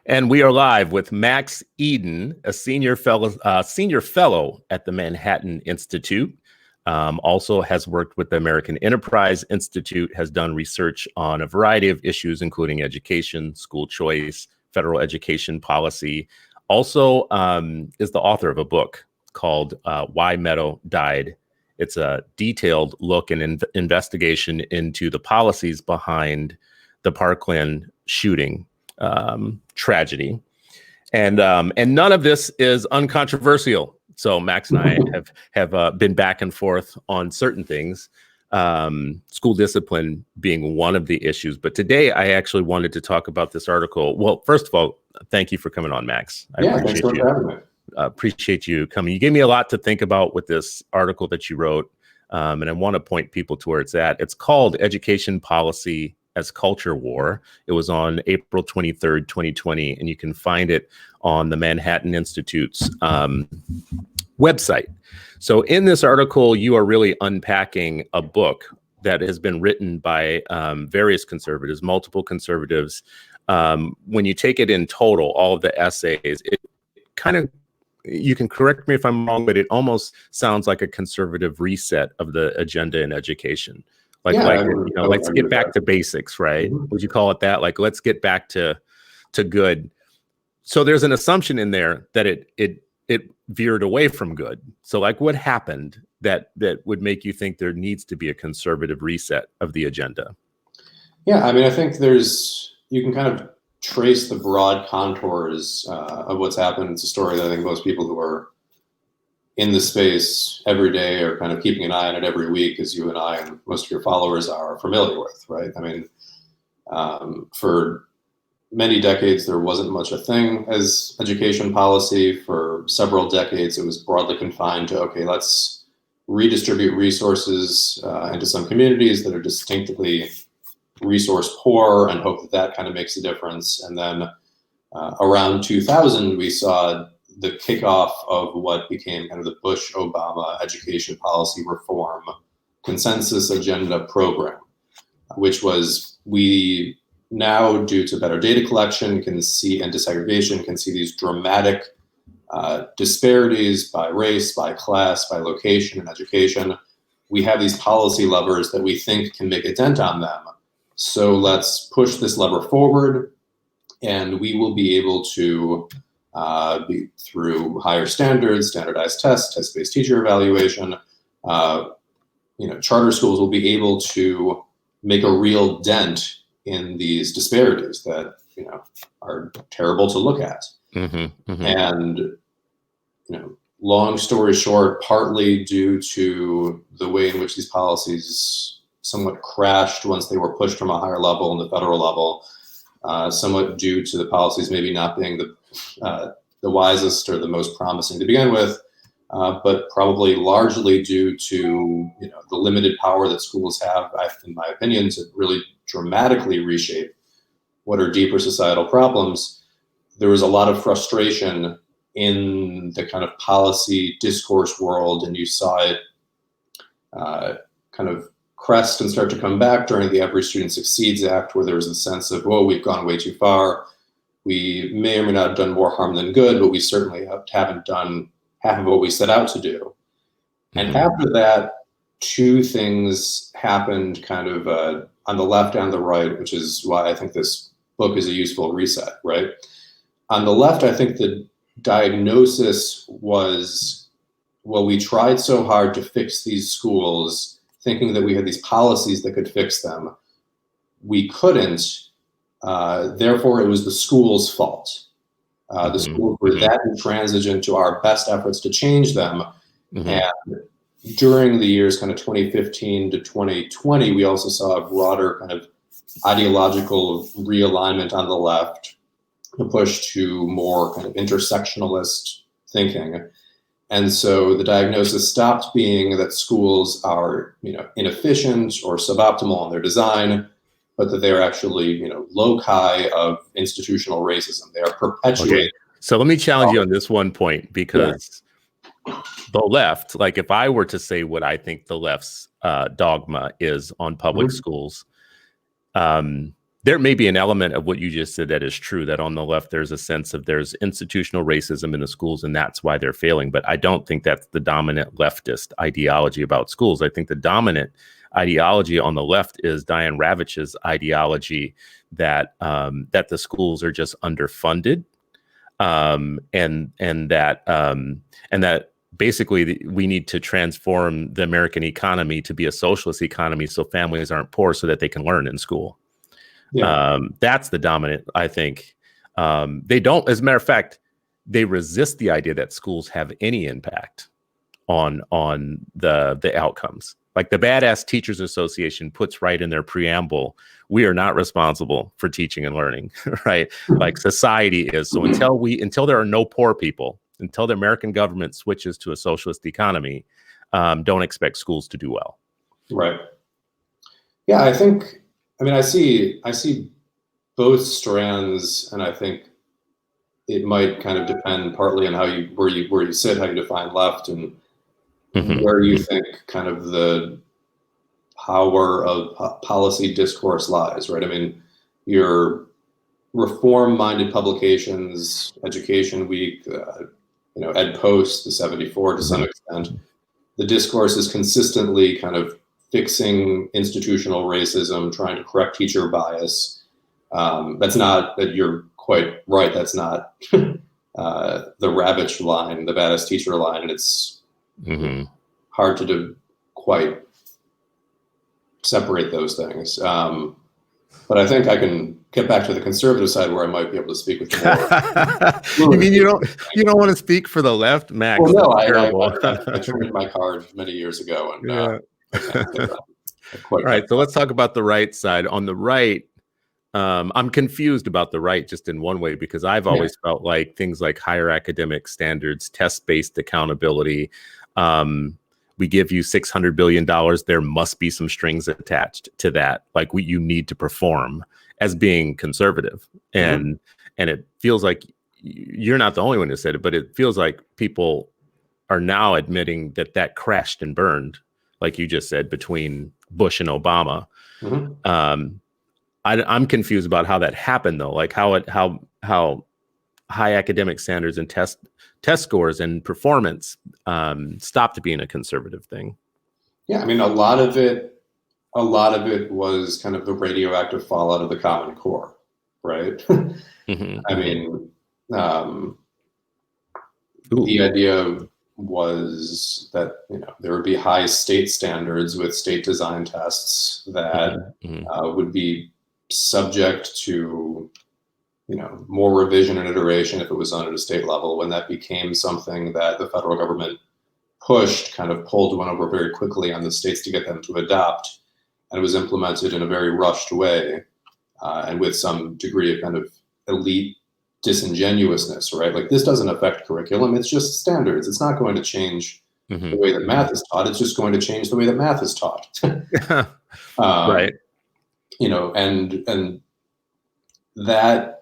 And we are live with Max Eden, a senior fellow at the Manhattan Institute. Also has worked with the American Enterprise Institute, has done research on a variety of issues, including education, school choice, federal education policy. Also is the author of a book called Why Meadow Died. It's a detailed look and investigation into the policies behind the Parkland shooting tragedy. And none of this is uncontroversial. So Max and I have been back and forth on certain things, school discipline being one of the issues. But today I actually wanted to talk about this article. Well, first of all, thank you for coming on, Max. I appreciate you. Having me. Appreciate you coming. You gave me a lot to think about with this article that you wrote. And I want to point people to where it's at. It's called Education Policy as Culture War. It was on April 23rd, 2020, and you can find it on the Manhattan Institute's website. So in this article, you are really unpacking a book that has been written by various conservatives, multiple conservatives. When you take it in total, all of the essays, it kind of, you can correct me if I'm wrong, but it almost sounds like a conservative reset of the agenda in education. Let's get back to basics, right? Mm-hmm. Would you call it that? Like, let's get back to good. So there's an assumption in there that it veered away from good. So like, what happened that would make you think there needs to be a conservative reset of the agenda? Yeah, I mean, I think you can kind of trace the broad contours of what's happened. It's a story that I think most people who are in the space every day are kind of keeping an eye on it every week, as you and I and most of your followers are familiar with, right? I mean, for many decades, there wasn't much a thing as education policy. For several decades, it was broadly confined to, okay, let's redistribute resources into some communities that are distinctively resource poor and hope that that kind of makes a difference. And then around 2000, we saw the kickoff of what became kind of the Bush-Obama education policy reform consensus agenda program, which was, we now, due to better data collection, can see, and desegregation, can see these dramatic disparities by race, by class, by location in education. We have these policy levers that we think can make a dent on them. So let's push this lever forward, and we will be able to be through higher standards, standardized tests, test-based teacher evaluation. Charter schools will be able to make a real dent in these disparities that are terrible to look at. Mm-hmm, mm-hmm. And long story short, partly due to the way in which these policies somewhat crashed once they were pushed from a higher level in the federal level, somewhat due to the policies maybe not being the wisest or the most promising to begin with, but probably largely due to the limited power that schools have, in my opinion, to really dramatically reshape what are deeper societal problems. There was a lot of frustration in the kind of policy discourse world, and you saw it kind of crest and start to come back during the Every Student Succeeds Act, where there was a sense of, whoa, we've gone way too far. We may or may not have done more harm than good, but we certainly haven't done half of what we set out to do. And after that, two things happened kind of on the left and the right, which is why I think this book is a useful reset, right? On the left, I think the diagnosis was, well, we tried so hard to fix these schools, thinking that we had these policies that could fix them. We couldn't. Therefore, it was the school's fault. The schools were that intransigent to our best efforts to change them. And during the years kind of 2015 to 2020, we also saw a broader kind of ideological realignment on the left, a push to more kind of intersectionalist thinking. And so the diagnosis stopped being that schools are, inefficient or suboptimal in their design, but that they're actually, loci of institutional racism. They are perpetuating. Okay. So let me challenge you on this one point, because the left, like if I were to say what I think the left's dogma is on public schools, There may be an element of what you just said that is true, that on the left, there's a sense of there's institutional racism in the schools and that's why they're failing. But I don't think that's the dominant leftist ideology about schools. I think the dominant ideology on the left is Diane Ravitch's ideology that that the schools are just underfunded, and that basically we need to transform the American economy to be a socialist economy so families aren't poor so that they can learn in school. Yeah. That's the dominant, I think. They don't, as a matter of fact, they resist the idea that schools have any impact on the outcomes. Like the Badass Teachers Association puts right in their preamble, we are not responsible for teaching and learning, right? Like society is. So until there are no poor people, until the American government switches to a socialist economy, don't expect schools to do well. Right. Yeah, I see both strands, and I think it might kind of depend partly on where you sit, how you define left, and where you think kind of the power of policy discourse lies, right? I mean, your reform-minded publications, Education Week, Ed Post, the 74 to some extent, the discourse is consistently kind of fixing institutional racism, trying to correct teacher bias. That's not, that you're quite right, that's not the Ravitch line, the Badass Teacher line, and it's hard to quite separate those things. But I think I can get back to the conservative side where I might be able to speak with more. You mean you don't want to speak for the left, Max? Well, no, I turned in my card many years ago, and all right, so let's talk about the right side. On the right, I'm confused about the right just in one way, because I've always felt like things like higher academic standards, test-based accountability, we give you $600 billion, there must be some strings attached to that. Like you need to perform, as being conservative. And it feels like you're not the only one who said it, but it feels like people are now admitting that crashed and burned, like you just said, between Bush and Obama. I'm confused about how that happened, though. Like how high academic standards and test scores and performance stopped being a conservative thing. Yeah, I mean, a lot of it was kind of the radioactive fallout of the Common Core, right? I mean, the idea was that there would be high state standards with state design tests that would be subject to more revision and iteration if it was done at a state level. When that became something that the federal government pushed, kind of pulled one over very quickly on the states to get them to adopt, and it was implemented in a very rushed way, and with some degree of kind of elite disingenuousness, right? Like, this doesn't affect curriculum, it's just standards. It's not going to change the way that math is taught, it's just going to change the way that math is taught. Right. And that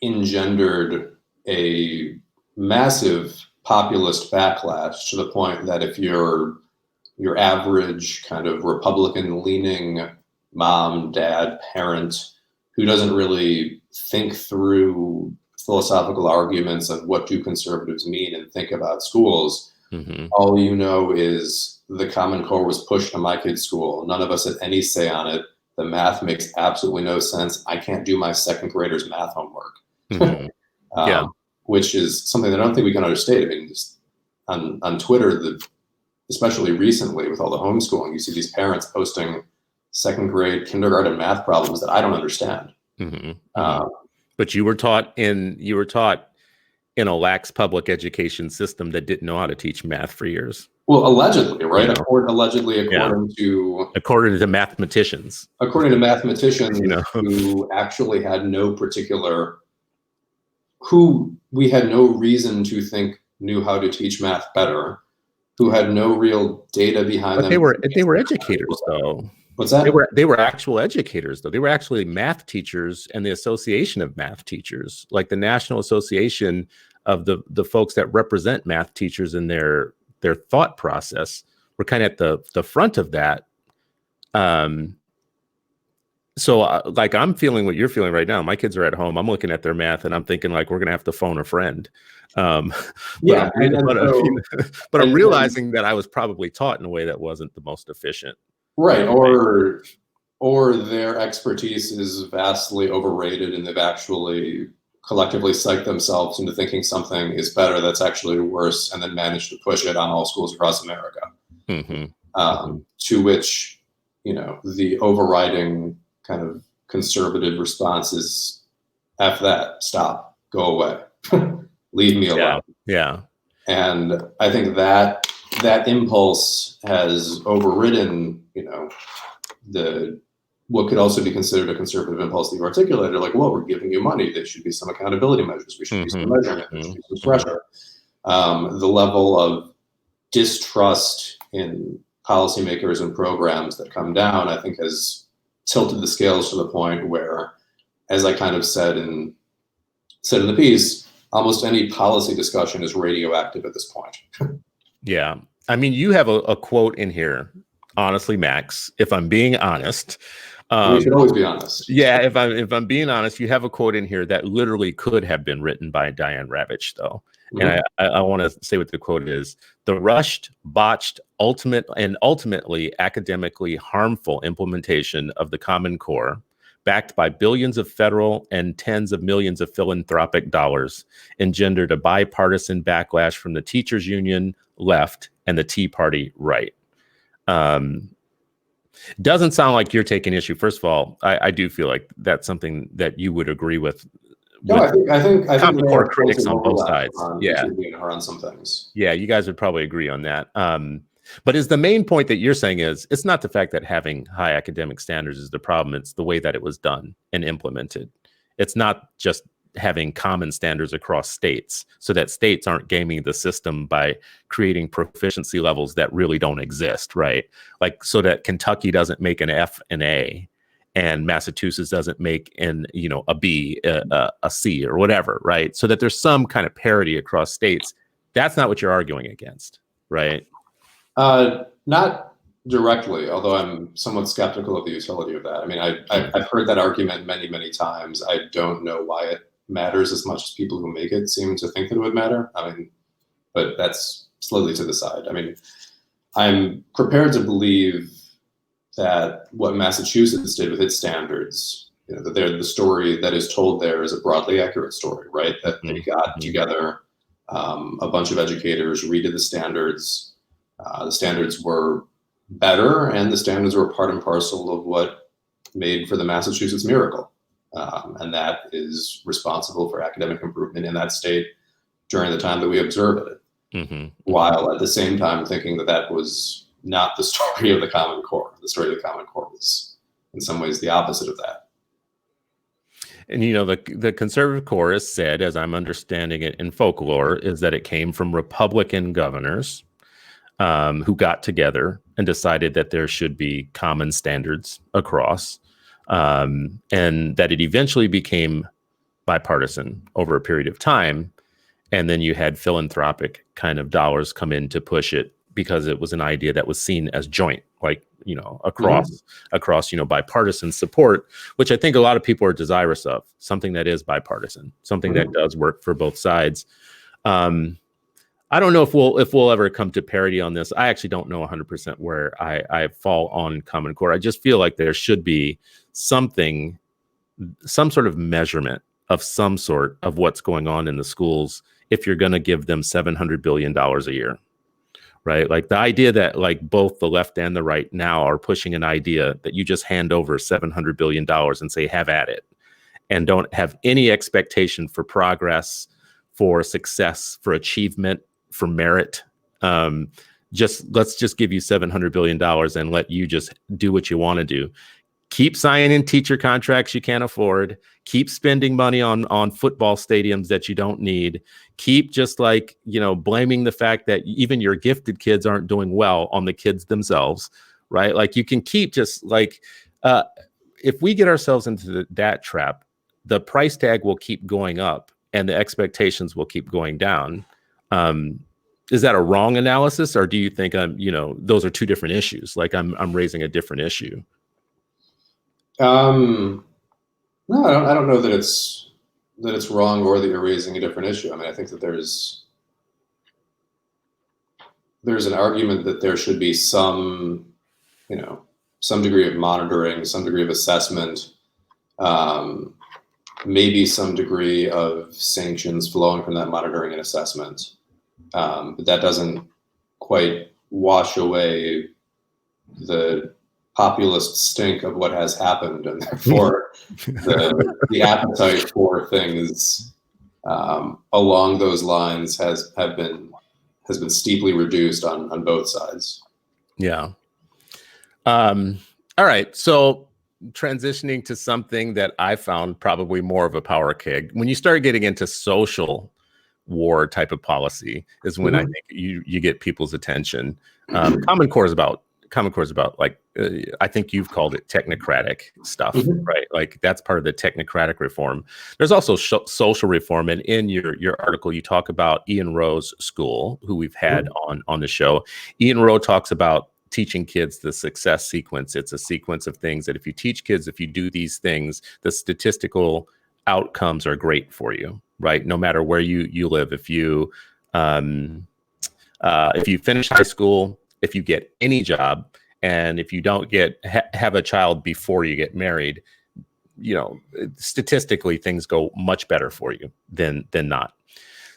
engendered a massive populist backlash, to the point that if your average kind of Republican-leaning mom, dad, parent who doesn't really think through philosophical arguments of what do conservatives mean and think about schools, all you know is the Common Core was pushed to my kid's school. None of us had any say on it. The math makes absolutely no sense. I can't do my second graders' math homework. Which is something that I don't think we can understate. I mean, just on Twitter, especially recently with all the homeschooling, you see these parents posting second grade kindergarten math problems that I don't understand. But you were taught in a lax public education system that didn't know how to teach math for years. Well, allegedly, right? According to mathematicians. According to mathematicians who actually had no particular, who we had no reason to think knew how to teach math better, who had no real data behind them. They were educators, though. What's that? They were actual educators, though. They were actually math teachers, and the Association of Math Teachers, like the National Association of the folks that represent math teachers in their thought process, were kind of at the front of that. So like I'm feeling what you're feeling right now. My kids are at home. I'm looking at their math and I'm thinking like we're gonna have to phone a friend. Um, but Yeah, and so but I'm and realizing that I was probably taught in a way that wasn't the most efficient. right, Right. or their expertise is vastly overrated, and they've actually collectively psyched themselves into thinking something is better that's actually worse, and then managed to push it on all schools across America. Mm-hmm. To which, the overriding kind of conservative response is, "F that, stop, go away, leave me Yeah. alone." Yeah. And I think that impulse has overridden, the what could also be considered a conservative impulse that you articulated, like, well, we're giving you money. There should be some accountability measures. We should be some Mm-hmm. measurement. There should be some pressure. The level of distrust in policymakers and programs that come down, I think, has tilted the scales to the point where, as I kind of said in the piece, almost any policy discussion is radioactive at this point. Yeah. I mean, you have a quote in here, honestly, Max, if I'm being honest. We should always be honest. Yeah, if I'm being honest, you have a quote in here that literally could have been written by Diane Ravitch, though. And I want to say what the quote is: "The rushed, botched, ultimately academically harmful implementation of the Common Core, backed by billions of federal and tens of millions of philanthropic dollars, engendered a bipartisan backlash from the teachers union left and the Tea Party right." Um, doesn't sound like you're taking issue. First of all, I do feel like that's something that you would agree with. No, I think Common we Core have critics plenty of on both overlap sides. on Yeah, on some things. yeah, you guys would probably agree on that. But is the main point that you're saying is it's not the fact that having high academic standards is the problem; it's the way that it was done and implemented. It's not just having common standards across states so that states aren't gaming the system by creating proficiency levels that really don't exist, right? Like so that Kentucky doesn't make an F and A and Massachusetts doesn't make a B, a C or whatever, right? So that there's some kind of parity across states. That's not what you're arguing against, right? Not directly, although I'm somewhat skeptical of the utility of that. I mean, I've heard that argument many, many times. I don't know why it matters as much as people who make it seem to think that it would matter. I mean, but that's slightly to the side. I mean, I'm prepared to believe that what Massachusetts did with its standards, that the story that is told there is a broadly accurate story, right? That they got together a bunch of educators, redid the standards. The standards were better, and the standards were part and parcel of what made for the Massachusetts miracle. And that is responsible for academic improvement in that state during the time that we observed it. While at the same time thinking that that was not the story of the Common Core. The story of the Common Core was in some ways the opposite of that. And the conservative core is said, as I'm understanding it in folklore, is that it came from Republican governors who got together and decided that there should be common standards across, and that it eventually became bipartisan over a period of time. And then you had philanthropic kind of dollars come in to push it because it was an idea that was seen as joint, like, across bipartisan support, which I think a lot of people are desirous of, something that is bipartisan, something that does work for both sides. I don't know if we'll ever come to parity on this. I actually don't know 100% where I fall on Common Core. I just feel like there should be some sort of measurement of some sort of what's going on in the schools if you're going to give them $700 billion a year, right? Like the idea that like both the left and the right now are pushing an idea that you just hand over $700 billion and say, have at it, and don't have any expectation for progress, for success, for achievement, for merit. Let's just give you $700 billion and let you just do what you want to do. Keep signing teacher contracts you can't afford. Keep spending money on football stadiums that you don't need. Keep just blaming the fact that even your gifted kids aren't doing well on the kids themselves, right? Like you can keep just if we get ourselves into that trap, the price tag will keep going up and the expectations will keep going down. Is that a wrong analysis, or do you think those are two different issues? Like I'm raising a different issue. No, I don't know that it's wrong or that you're raising a different issue. I mean, I think that there's an argument that there should be some, some degree of monitoring, some degree of assessment, maybe some degree of sanctions flowing from that monitoring and assessment. But that doesn't quite wash away the populist stink of what has happened, and therefore the appetite for things along those lines has been steeply reduced on both sides. Yeah. All right. So transitioning to something that I found probably more of a power keg, when you start getting into social war type of policy is when I think you get people's attention. Common Core is about like, I think you've called it technocratic stuff, right? Like that's part of the technocratic reform. There's also social reform. And in your article, you talk about Ian Rowe's school, who we've had on the show. Ian Rowe talks about teaching kids the success sequence. It's a sequence of things that if you teach kids, if you do these things, the statistical outcomes are great for you, right? No matter where you live. If you finish high school, if you get any job, and if you don't have a child before you get married, statistically things go much better for you than not.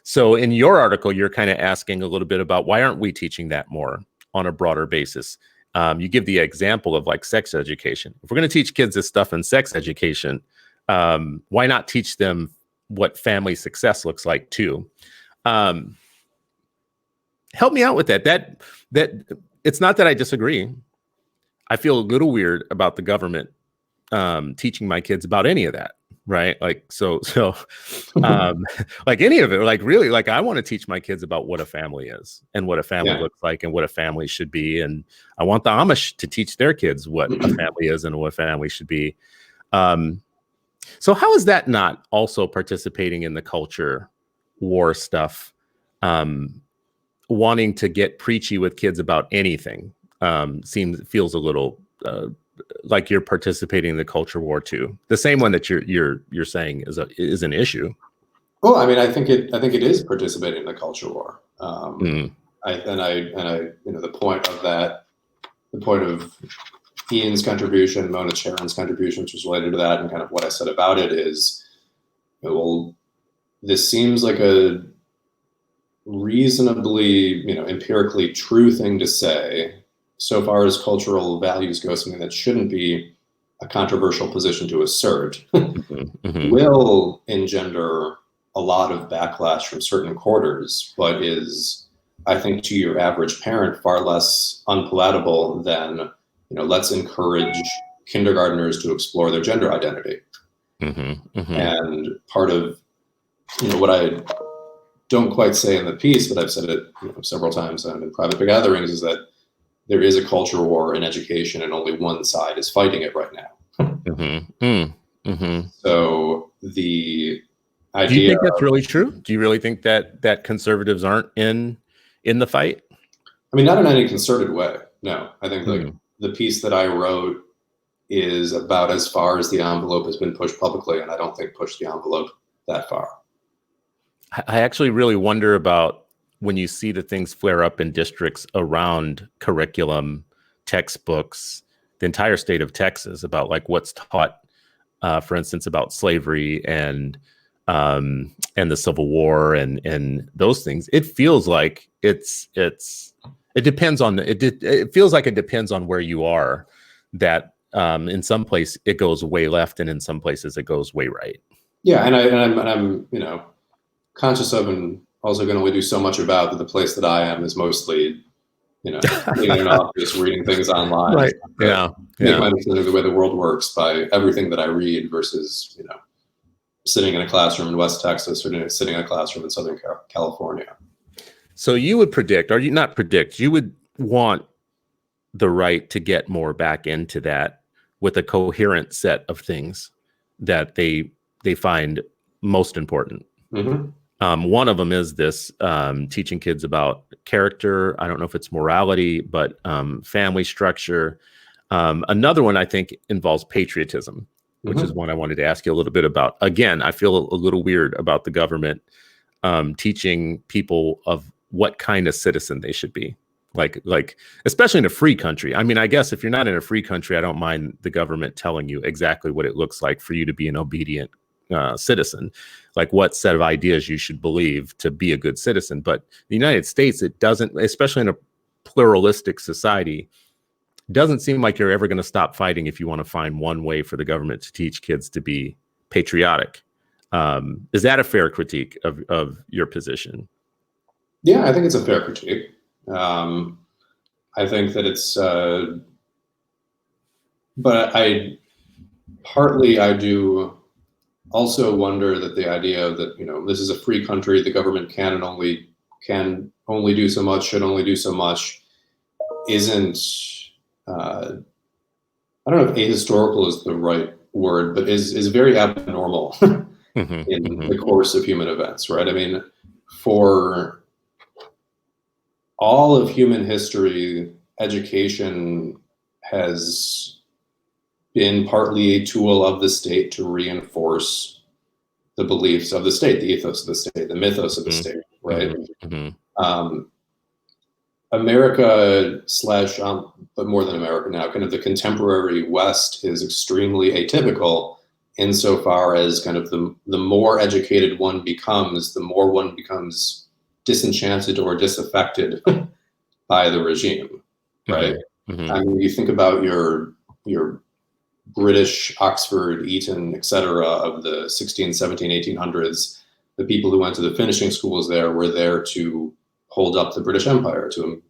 So in your article, you're kind of asking a little bit about why aren't we teaching that more on a broader basis? You give the example of like sex education. If we're going to teach kids this stuff in sex education, why not teach them what family success looks like too? Help me out with that. That it's not that I disagree. I feel a little weird about the government teaching my kids about any of that, right? Like so like any of it, like really, like I want to teach my kids about what a family is and what a family looks like and what a family should be. And I want the Amish to teach their kids what a family is and what a family should be. So how is that not also participating in the culture war stuff? Wanting to get preachy with kids about anything feels a little like you're participating in the culture war too. The same one that you're saying is an issue. Well, I mean, I think it is participating in the culture war. The point of Ian's contribution, Mona Charon's contribution, which was related to that, and kind of what I said about it is, well, this seems like a reasonably, empirically true thing to say, so far as cultural values go, something that shouldn't be a controversial position to assert, will engender a lot of backlash from certain quarters, but is, I think, to your average parent, far less unpalatable than, let's encourage kindergartners to explore their gender identity. And part of, what I don't quite say in the piece, but I've said it several times in private gatherings, is that there is a culture war in education and only one side is fighting it right now. So the idea— Do you think that's really true? Do you really think that conservatives aren't in the fight? I mean, not in any concerted way. No, I think like the piece that I wrote is about as far as the envelope has been pushed publicly, and I don't think pushed the envelope that far. I actually really wonder about when you see the things flare up in districts around curriculum, textbooks, the entire state of Texas, about like what's taught, for instance, about slavery and the Civil War and those things. It feels like it depends on it feels like it depends on where you are. That in some place it goes way left, and in some places it goes way right. Yeah, and I'm conscious of, and also going to do so much about, that the place that I am is mostly, in an office, reading things online. Right. Yeah. Make my understanding of the way the world works by everything that I read versus, sitting in a classroom in West Texas or sitting in a classroom in Southern California. So you would predict, or you not predict, you would want the right to get more back into that with a coherent set of things that they find most important. One of them is this teaching kids about character. I don't know if it's morality, but family structure, Another one I think involves patriotism, which is one I wanted to ask you a little bit about. Again, I feel a little weird about the government teaching people of what kind of citizen they should be. Like, especially in a free country. I mean, I guess if you're not in a free country, I don't mind the government telling you exactly what it looks like for you to be an obedient citizen, like what set of ideas you should believe to be a good citizen. But the United States, it doesn't, especially in a pluralistic society, doesn't seem like you're ever going to stop fighting if you want to find one way for the government to teach kids to be patriotic. Is that a fair critique of your position? Yeah, I think it's a fair critique. I think that it's, but I do also wonder that the idea that, this is a free country, the government can only do so much, should only do so much, isn't, I don't know if ahistorical is the right word, but is very abnormal in the course of human events, right? I mean, for all of human history, education has been partly a tool of the state to reinforce the beliefs of the state, the ethos of the state, the mythos of the state, right? America but more than America now, kind of the contemporary West is extremely atypical insofar as kind of the more educated one becomes, the more one becomes disenchanted or disaffected by the regime, right? I mean, you think about your British, Oxford, Eton, etc. of the 16, 17, 1800s, the people who went to the finishing schools there were there to hold up the British Empire, to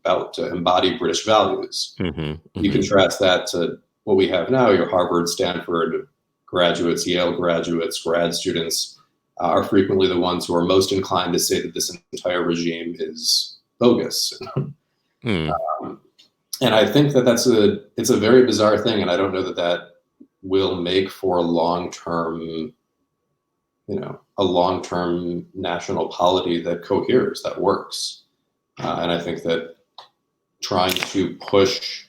embody British values. You contrast that to what we have now, your Harvard, Stanford graduates, Yale graduates, grad students, are frequently the ones who are most inclined to say that this entire regime is bogus. And I think that it's a very bizarre thing, and I don't know that will make for a long-term national polity that coheres, that works. And I think that trying to push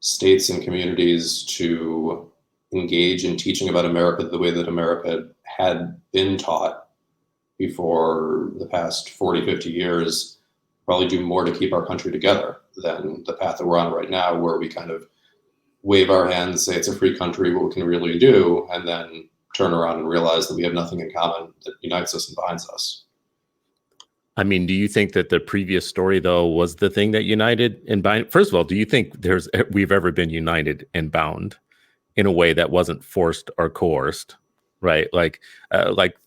states and communities to engage in teaching about America the way that America had been taught before the past 40, 50 years probably do more to keep our country together than the path that we're on right now, where we kind of wave our hands, say it's a free country, what we can really do, and then turn around and realize that we have nothing in common that unites us and binds us. I mean, do you think that the previous story, though, was the thing that united and bound? First of all, do you think we've ever been united and bound in a way that wasn't forced or coerced, right? Like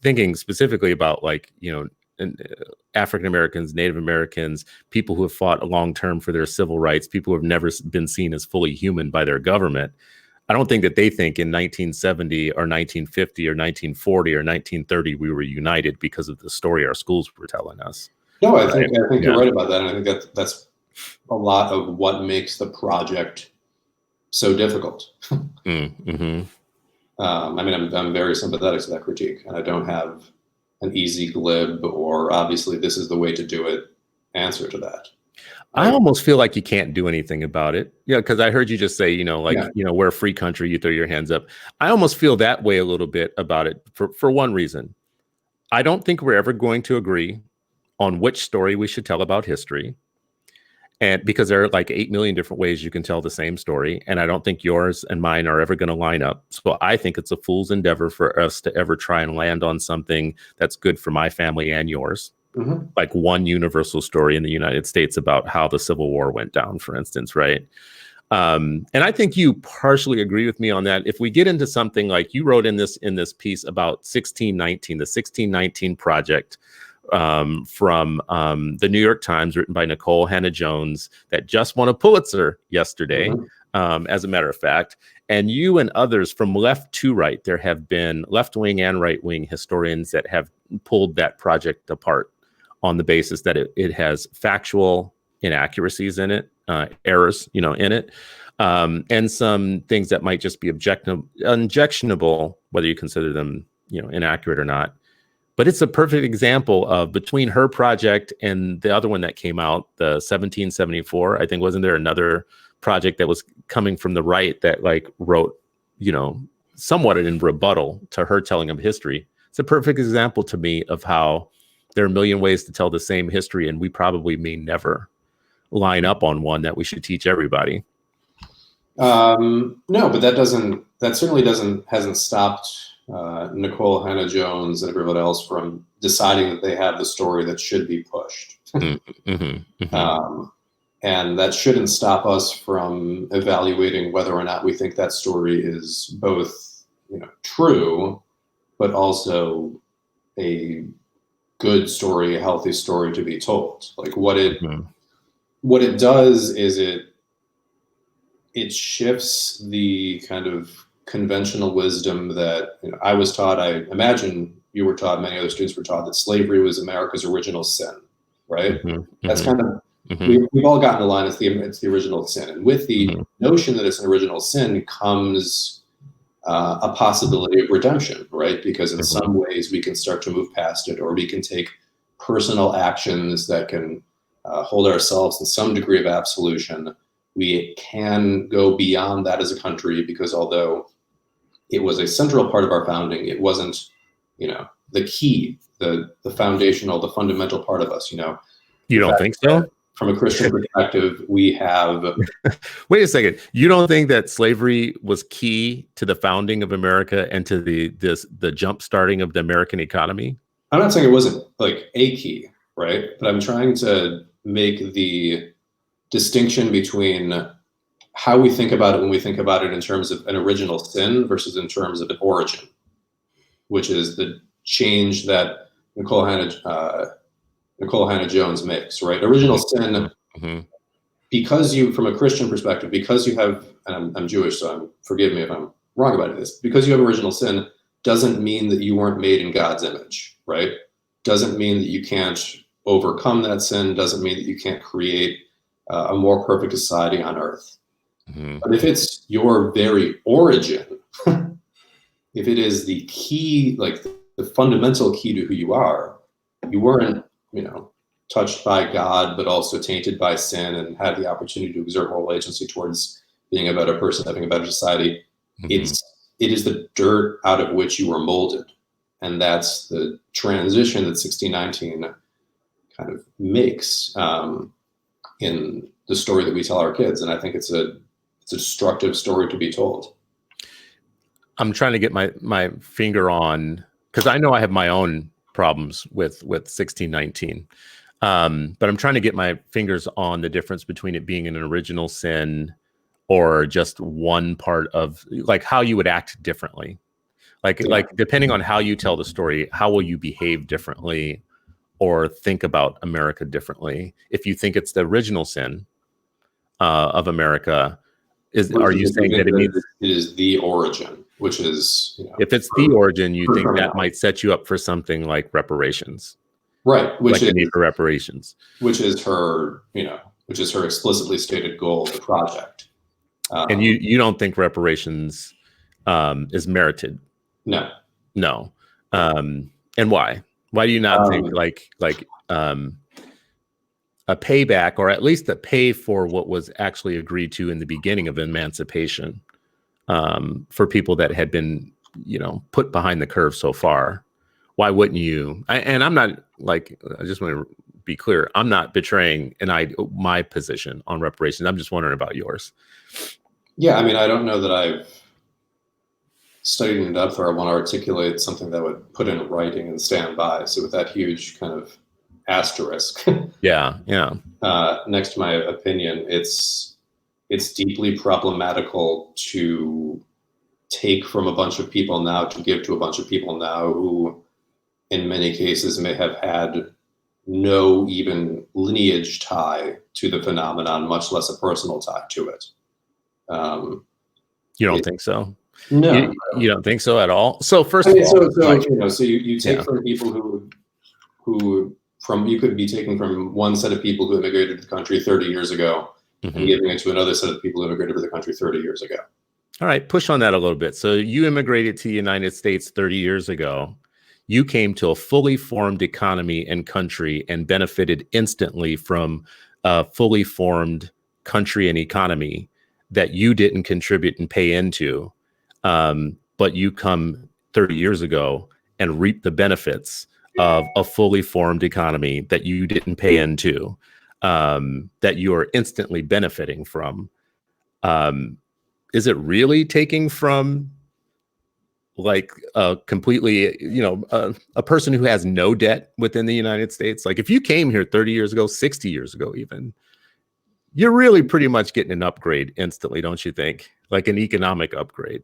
thinking specifically about African Americans, Native Americans, people who have fought long term for their civil rights, people who have never been seen as fully human by their government. I don't think that they think in 1970 or 1950 or 1940 or 1930 we were united because of the story our schools were telling us. No, I think you're right about that, and I think that's a lot of what makes the project so difficult. I mean, I'm very sympathetic to that critique, and I don't have an easy, glib, or obviously this is the way to do it answer to that. I almost feel like you can't do anything about it. Yeah, because I heard you just say, we're a free country, you throw your hands up. I almost feel that way a little bit about it for one reason. I don't think we're ever going to agree on which story we should tell about history. And because there are like 8 million different ways you can tell the same story. And I don't think yours and mine are ever going to line up. So I think it's a fool's endeavor for us to ever try and land on something that's good for my family and yours. Like one universal story in the United States about how the Civil War went down, for instance, right? And I think you partially agree with me on that. If we get into something like you wrote in this piece about 1619, the 1619 Project, from the New York Times, written by Nicole Hannah-Jones, that just won a Pulitzer yesterday, as a matter of fact. And you and others from left to right, there have been left-wing and right-wing historians that have pulled that project apart on the basis that it has factual inaccuracies in it, errors, in it, and some things that might just be objectionable, whether you consider them, inaccurate or not. But it's a perfect example of, between her project and the other one that came out, the 1774, I think, wasn't there another project that was coming from the right that like wrote, somewhat in rebuttal to her telling of history. It's a perfect example to me of how there are a million ways to tell the same history, and we probably may never line up on one that we should teach everybody. No, but that certainly hasn't stopped Nicole Hannah-Jones and everyone else from deciding that they have the story that should be pushed. And that shouldn't stop us from evaluating whether or not we think that story is both, true, but also a good story, a healthy story to be told. Like what it does is it shifts the kind of conventional wisdom that I was taught. I imagine you were taught, many other students were taught, that slavery was America's original sin, right? That's kind of, we've all gotten the line, it's the original sin. And with the notion that it's an original sin comes a possibility of redemption, right? Because in some ways we can start to move past it, or we can take personal actions that can hold ourselves in some degree of absolution. We can go beyond that as a country, because although it was a central part of our founding, it wasn't, the key, the foundational, the fundamental part of us. You don't think so? From a Christian perspective, we have. Wait a second. You don't think that slavery was key to the founding of America and to the jump starting of the American economy? I'm not saying it wasn't like a key, right? But I'm trying to make the distinction between how we think about it when we think about it in terms of an original sin versus in terms of an origin, which is the change that Nicole Hannah-Jones makes, right? Original sin, because you, from a Christian perspective, because you have, and I'm Jewish, so forgive me if I'm wrong about this, because you have original sin doesn't mean that you weren't made in God's image, right? Doesn't mean that you can't overcome that sin, doesn't mean that you can't create a more perfect society on earth. But if it's your very origin, if it is the key, like the fundamental key to who you are, you weren't, touched by God, but also tainted by sin and had the opportunity to exert moral agency towards being a better person, having a better society. It is the dirt out of which you were molded. And that's the transition that 1619 kind of makes in the story that we tell our kids. And I think it's a destructive story to be told. I'm trying to get my finger on, because I know I have my own problems with 1619. But I'm trying to get my fingers on the difference between it being an original sin or just one part of, like, how you would act differently. Like depending on how you tell the story, how will you behave differently or think about America differently? If you think it's the original sin of America, are you saying that it is the origin, which is, if it's the origin, you think that might set you up for something like reparations, right? Which like the need for reparations, which is her explicitly stated goal of the project. And you don't think reparations is merited? No. And why? Why do you not think like a payback, or at least a pay for what was actually agreed to in the beginning of emancipation, for people that had been, put behind the curve so far? Why wouldn't you? And I'm not, like, I just want to be clear, I'm not betraying my position on reparations. I'm just wondering about yours. Yeah, I mean, I don't know that I've studied in depth, or I want to articulate something that would put in writing and stand by. So with that huge kind of asterisk, next to my opinion, it's deeply problematical to take from a bunch of people now to give to a bunch of people now who, in many cases, may have had no even lineage tie to the phenomenon, much less a personal tie to it. You don't think so? No, you don't think so at all. So first of all, so you take from people who you could be taking from one set of people who immigrated to the country 30 years ago and giving it to another set of people who immigrated to the country 30 years ago. All right, push on that a little bit. So you immigrated to the United States 30 years ago. You came to a fully formed economy and country and benefited instantly from a fully formed country and economy. that you didn't contribute and pay into, but you come 30 years ago and reap the benefits of a fully formed economy that you didn't pay into, that you are instantly benefiting from. Is it really taking from like a completely, a person who has no debt within the United States? Like if you came here 30 years ago, 60 years ago, even, you're really pretty much getting an upgrade instantly, don't you think? Like an economic upgrade.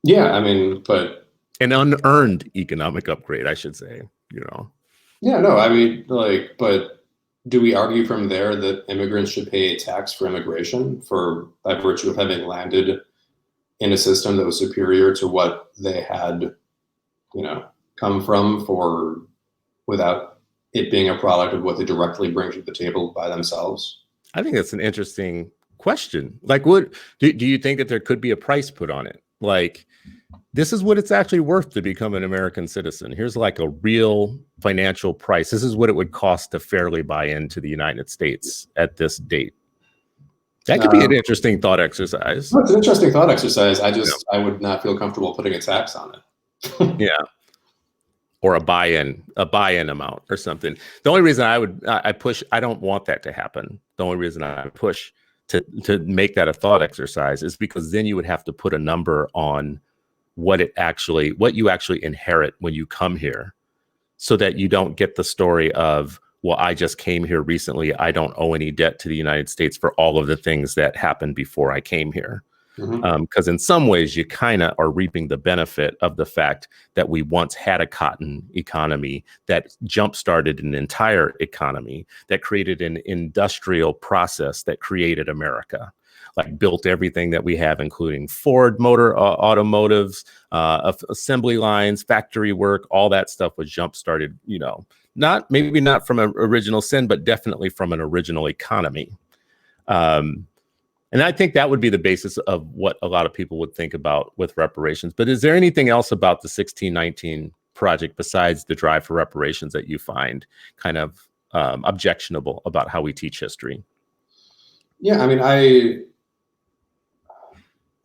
Yeah, I mean, but An unearned economic upgrade, I should say, Yeah, no, I mean, like, but do we argue from there that immigrants should pay a tax for immigration by virtue of having landed in a system that was superior to what they had, come from without it being a product of what they directly bring to the table by themselves? I think that's an interesting question. Like, what do you think that there could be a price put on it? Like, this is what it's actually worth to become an American citizen. Here's like a real financial price. This is what it would cost to fairly buy into the United States at this date. That could be an interesting thought exercise. It's an interesting thought exercise. I would not feel comfortable putting a tax on it. Yeah. Or a buy-in amount or something. The only reason I push, I don't want that to happen. The only reason I push to make that a thought exercise is because then you would have to put a number on what you actually inherit when you come here, so that you don't get the story of, well, I just came here recently, I don't owe any debt to the United States for all of the things that happened before I came here. Because in some ways you kind of are reaping the benefit of the fact that we once had a cotton economy that jump-started an entire economy, that created an industrial process that created America, like built everything that we have, including Ford Motor automotives, assembly lines, factory work. All that stuff was jump-started, maybe not from an original sin, but definitely from an original economy. And I think that would be the basis of what a lot of people would think about with reparations. But is there anything else about the 1619 project besides the drive for reparations that you find kind of objectionable about how we teach history? Yeah, I mean,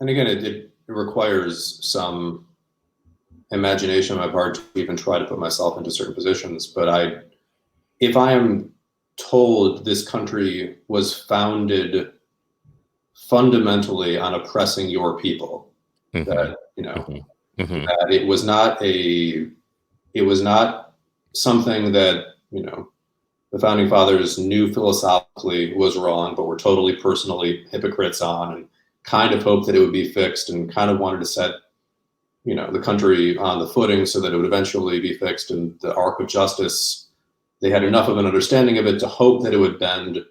and again, it requires some imagination on my part to even try to put myself into certain positions. But if I am told this country was founded fundamentally on oppressing your people, that that it was not something that the founding fathers knew philosophically was wrong, but were totally personally hypocrites on, and kind of hoped that it would be fixed, and kind of wanted to set the country on the footing so that it would eventually be fixed in the arc of justice. They had enough of an understanding of it to hope that it would bend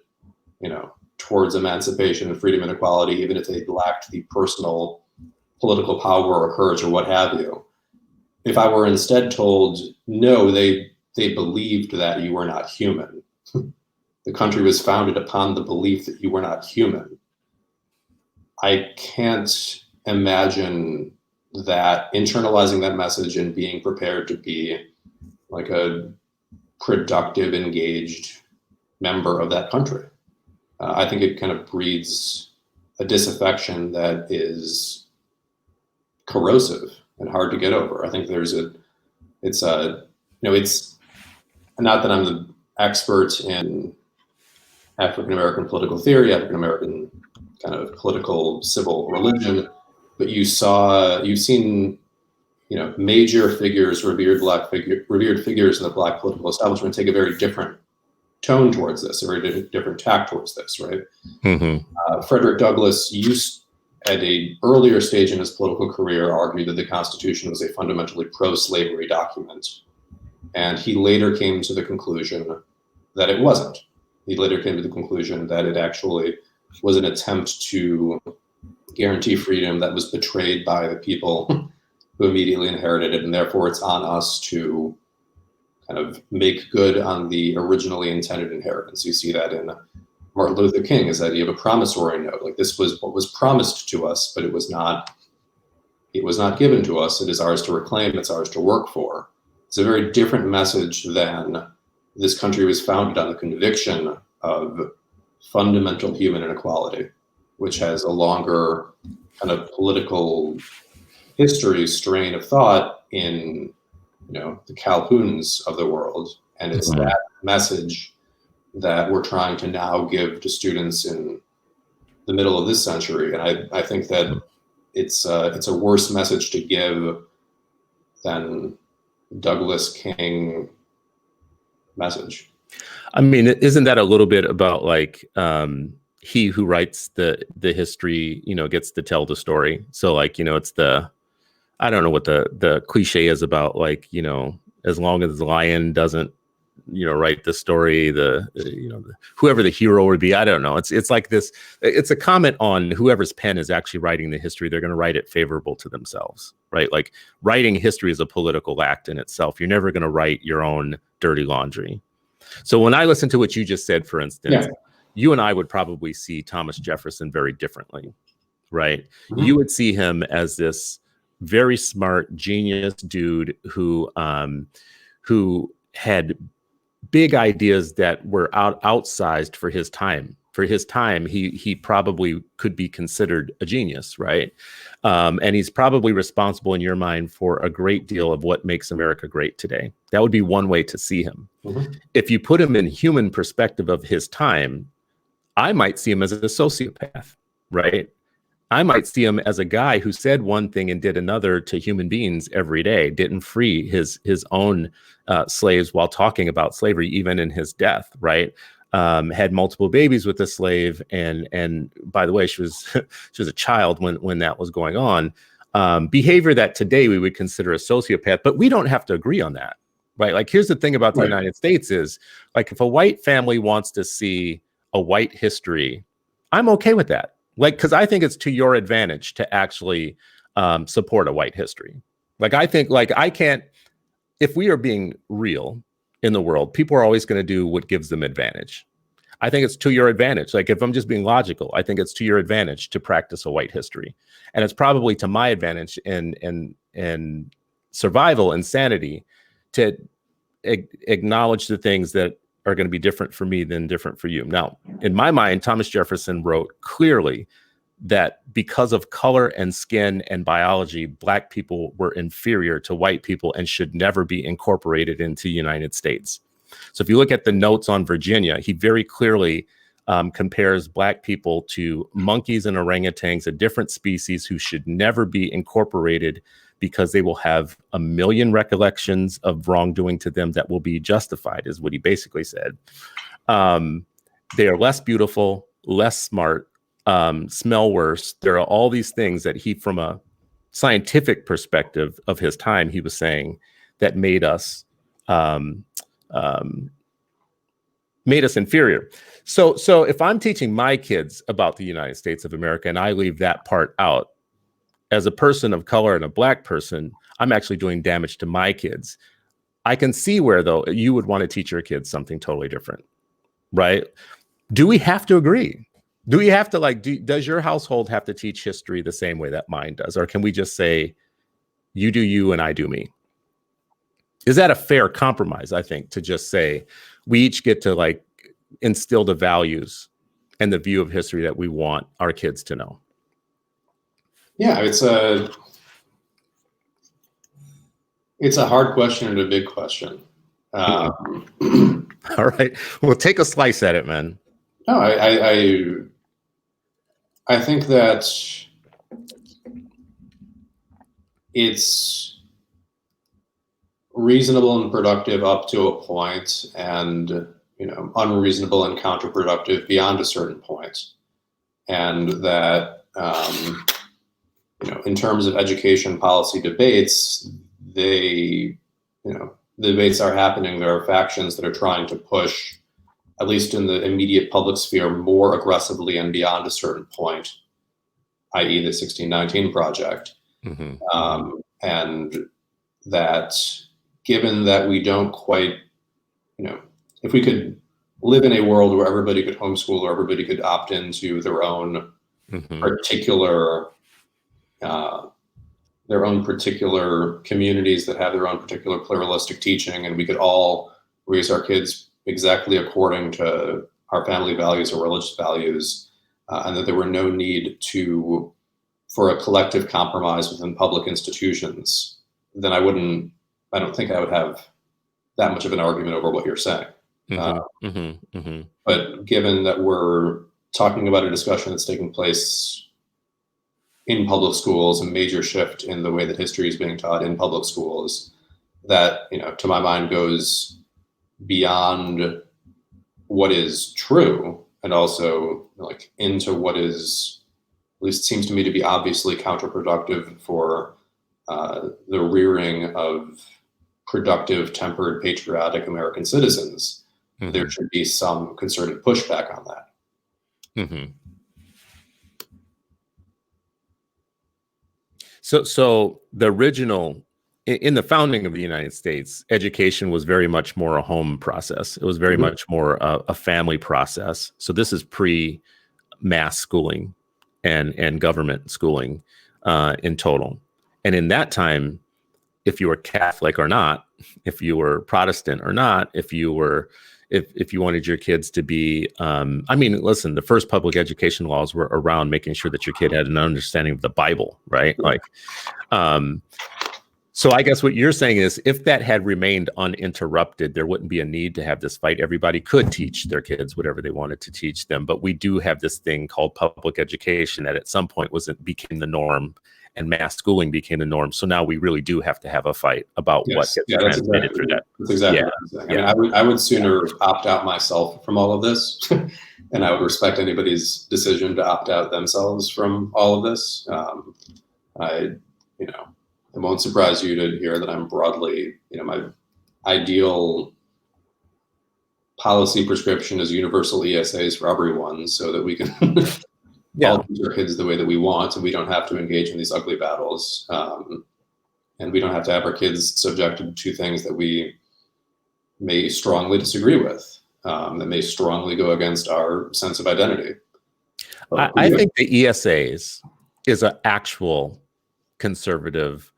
towards emancipation and freedom and equality, even if they lacked the personal political power or courage or what have you. If I were instead told, no, they believed that you were not human. The country was founded upon the belief that you were not human. I can't imagine that internalizing that message and being prepared to be like a productive, engaged member of that country. I think it kind of breeds a disaffection that is corrosive and hard to get over. I think it's not that I'm the expert in African-American political theory, African-American kind of political civil religion, but you've seen, major figures, revered figures in the Black political establishment take a very different tone towards this, a very different tack towards this, right? Frederick Douglass used, at an earlier stage in his political career, argue that the Constitution was a fundamentally pro-slavery document. And he later came to the conclusion that it wasn't. He later came to the conclusion that it actually was an attempt to guarantee freedom that was betrayed by the people who immediately inherited it, and therefore it's on us to kind of make good on the originally intended inheritance. You see that in Martin Luther King, is that you have a promissory note. Like, this was what was promised to us, but it was not given to us. It is ours to reclaim, it's ours to work for. It's a very different message than this country was founded on the conviction of fundamental human inequality, which has a longer kind of political history strain of thought in, the Calhouns of the world. And it's that message that we're trying to now give to students in the middle of this century. And I think that it's a worse message to give than Douglas King message. I mean, isn't that a little bit about like he who writes the history, gets to tell the story? So like, it's I don't know what the cliche is about, like, as long as the lion doesn't, write the story, whoever the hero would be, I don't know. It's like this, it's a comment on whoever's pen is actually writing the history. They're going to write it favorable to themselves, right? Like writing history is a political act in itself. You're never going to write your own dirty laundry. So when I listen to what you just said, for instance, you and I would probably see Thomas Jefferson very differently, right? Mm-hmm. You would see him as this very smart, genius dude who had big ideas that were outsized for his time. For his time, he probably could be considered a genius, right? And he's probably responsible in your mind for a great deal of what makes America great today. That would be one way to see him. Mm-hmm. If you put him in human perspective of his time, I might see him as a sociopath, right? I might see him as a guy who said one thing and did another to human beings every day, didn't free his own slaves while talking about slavery, even in his death, right? Had multiple babies with a slave, and by the way, she was a child when that was going on. Behavior that today we would consider a sociopath, but we don't have to agree on that, right? Like, here's the thing about the United States is, like, if a white family wants to see a white history, I'm okay with that. Like, because I think it's to your advantage to actually support a white history. Like, I think, like, I can't, if we are being real in the world, people are always going to do what gives them advantage. I think it's to your advantage. Like, if I'm just being logical, I think it's to your advantage to practice a white history. And it's probably to my advantage in survival and sanity to acknowledge the things that are going to be different for me than different for you. Now, in my mind, Thomas Jefferson wrote clearly that because of color and skin and biology, Black people were inferior to white people and should never be incorporated into the United States. So if you look at the notes on Virginia, he very clearly compares Black people to monkeys and orangutans, a different species who should never be incorporated because they will have a million recollections of wrongdoing to them that will be justified, is what he basically said. They are less beautiful, less smart, smell worse. There are all these things that he, from a scientific perspective of his time, he was saying that made us inferior. So if I'm teaching my kids about the United States of America and I leave that part out, as a person of color and a Black person, I'm actually doing damage to my kids. I can see where, though, you would want to teach your kids something totally different, right? Do we have to agree? Do we have to, like, does your household have to teach history the same way that mine does? Or can we just say, you do you and I do me? Is that a fair compromise, I think, to just say we each get to, like, instill the values and the view of history that we want our kids to know? Yeah, it's a hard question and a big question. All right, well, take a slice at it, man. No, I think that it's reasonable and productive up to a point, and unreasonable and counterproductive beyond a certain point, and that in terms of education policy debates, the debates are happening. There are factions that are trying to push, at least in the immediate public sphere, more aggressively and beyond a certain point, i.e. the 1619 Project. Mm-hmm. And that, given that we don't quite, if we could live in a world where everybody could homeschool or everybody could opt into their own particular communities that have their own particular pluralistic teaching, and we could all raise our kids exactly according to our family values or religious values, and that there were no need for a collective compromise within public institutions, then I don't think I would have that much of an argument over what you're saying. But given that we're talking about a discussion that's taking place in public schools, a major shift in the way that history is being taught in public schools, that, to my mind, goes beyond what is true and also into what is, at least seems to me, to be obviously counterproductive for the rearing of productive, tempered, patriotic American citizens. There should be some concerted pushback on that. So the original, in the founding of the United States, education was very much more a home process. It was very much more a family process. So this is pre-mass schooling and government schooling in total. And in that time, if you were Catholic or not, if you were Protestant or not, if you wanted your kids to be, listen, the first public education laws were around making sure that your kid had an understanding of the Bible, right? So I guess what you're saying is, if that had remained uninterrupted, there wouldn't be a need to have this fight. Everybody could teach their kids whatever they wanted to teach them. But we do have this thing called public education that at some point became the norm, and mass schooling became the norm. So now we really do have to have a fight about what gets transmitted through that. That's exactly what I'm saying. I would sooner opt out myself from all of this, and I would respect anybody's decision to opt out themselves from all of this. It won't surprise you to hear that I'm broadly, my ideal policy prescription is universal ESAs for everyone, so that we can all teach our kids the way that we want, and we don't have to engage in these ugly battles. And we don't have to have our kids subjected to things that we may strongly disagree with, that may strongly go against our sense of identity. I think the ESAs is an actual conservative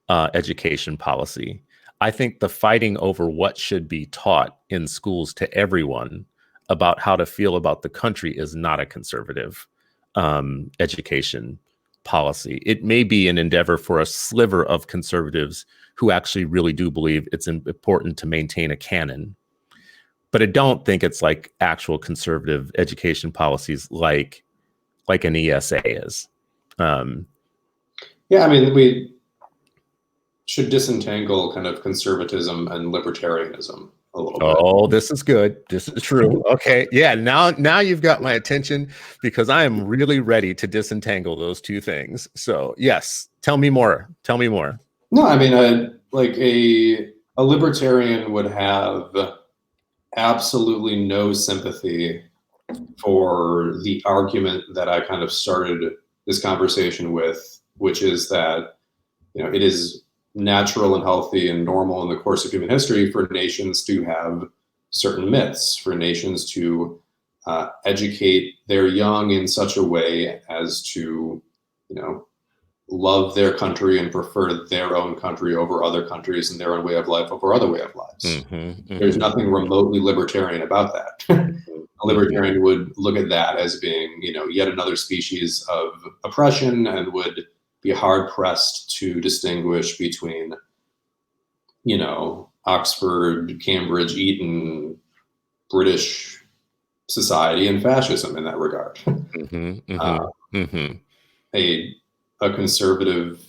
education policy. I think the fighting over what should be taught in schools to everyone about how to feel about the country is not a conservative education policy. It may be an endeavor for a sliver of conservatives who actually really do believe it's important to maintain a canon. But I don't think it's like actual conservative education policies like an ESA is. We should disentangle kind of conservatism and libertarianism a little bit. Oh, this is good. This is true. Okay. Yeah. Now you've got my attention, because I am really ready to disentangle those two things. So yes, tell me more. No, a libertarian would have absolutely no sympathy for the argument that I kind of started this conversation with, which is that, it is natural and healthy and normal in the course of human history for nations to have certain myths, for nations to educate their young in such a way as to, love their country and prefer their own country over other countries and their own way of life over other way of lives. There's nothing remotely libertarian about that. A libertarian would look at that as being, yet another species of oppression, and would be hard pressed to distinguish between, Oxford, Cambridge, Eton, British society and fascism in that regard. A conservative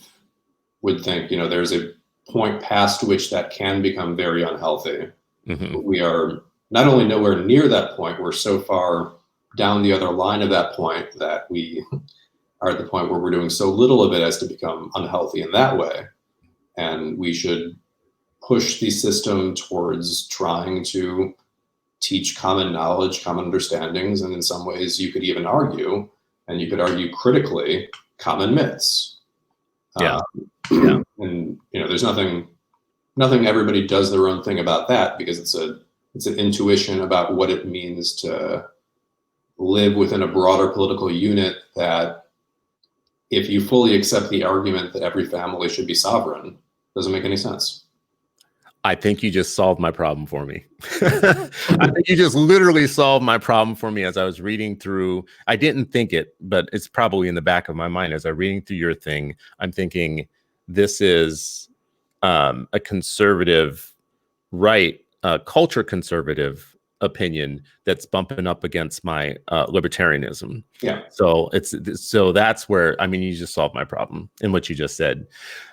would think, there's a point past which that can become very unhealthy. But we are not only nowhere near that point, we're so far down the other line of that point that we are at the point where we're doing so little of it as to become unhealthy in that way. And we should push the system towards trying to teach common knowledge, common understandings, and in some ways you could even argue, and you could argue critically, common myths. And there's nothing everybody does their own thing about that, because it's an intuition about what it means to live within a broader political unit that, if you fully accept the argument that every family should be sovereign, doesn't make any sense. I think you just solved my problem for me. I think you just literally solved my problem for me as I was reading through. I didn't think it, but it's probably in the back of my mind as I'm reading through your thing. I'm thinking this is a conservative, right, culture conservative opinion that's bumping up against my libertarianism. Yeah. So that's where, I mean, you just solved my problem in what you just said.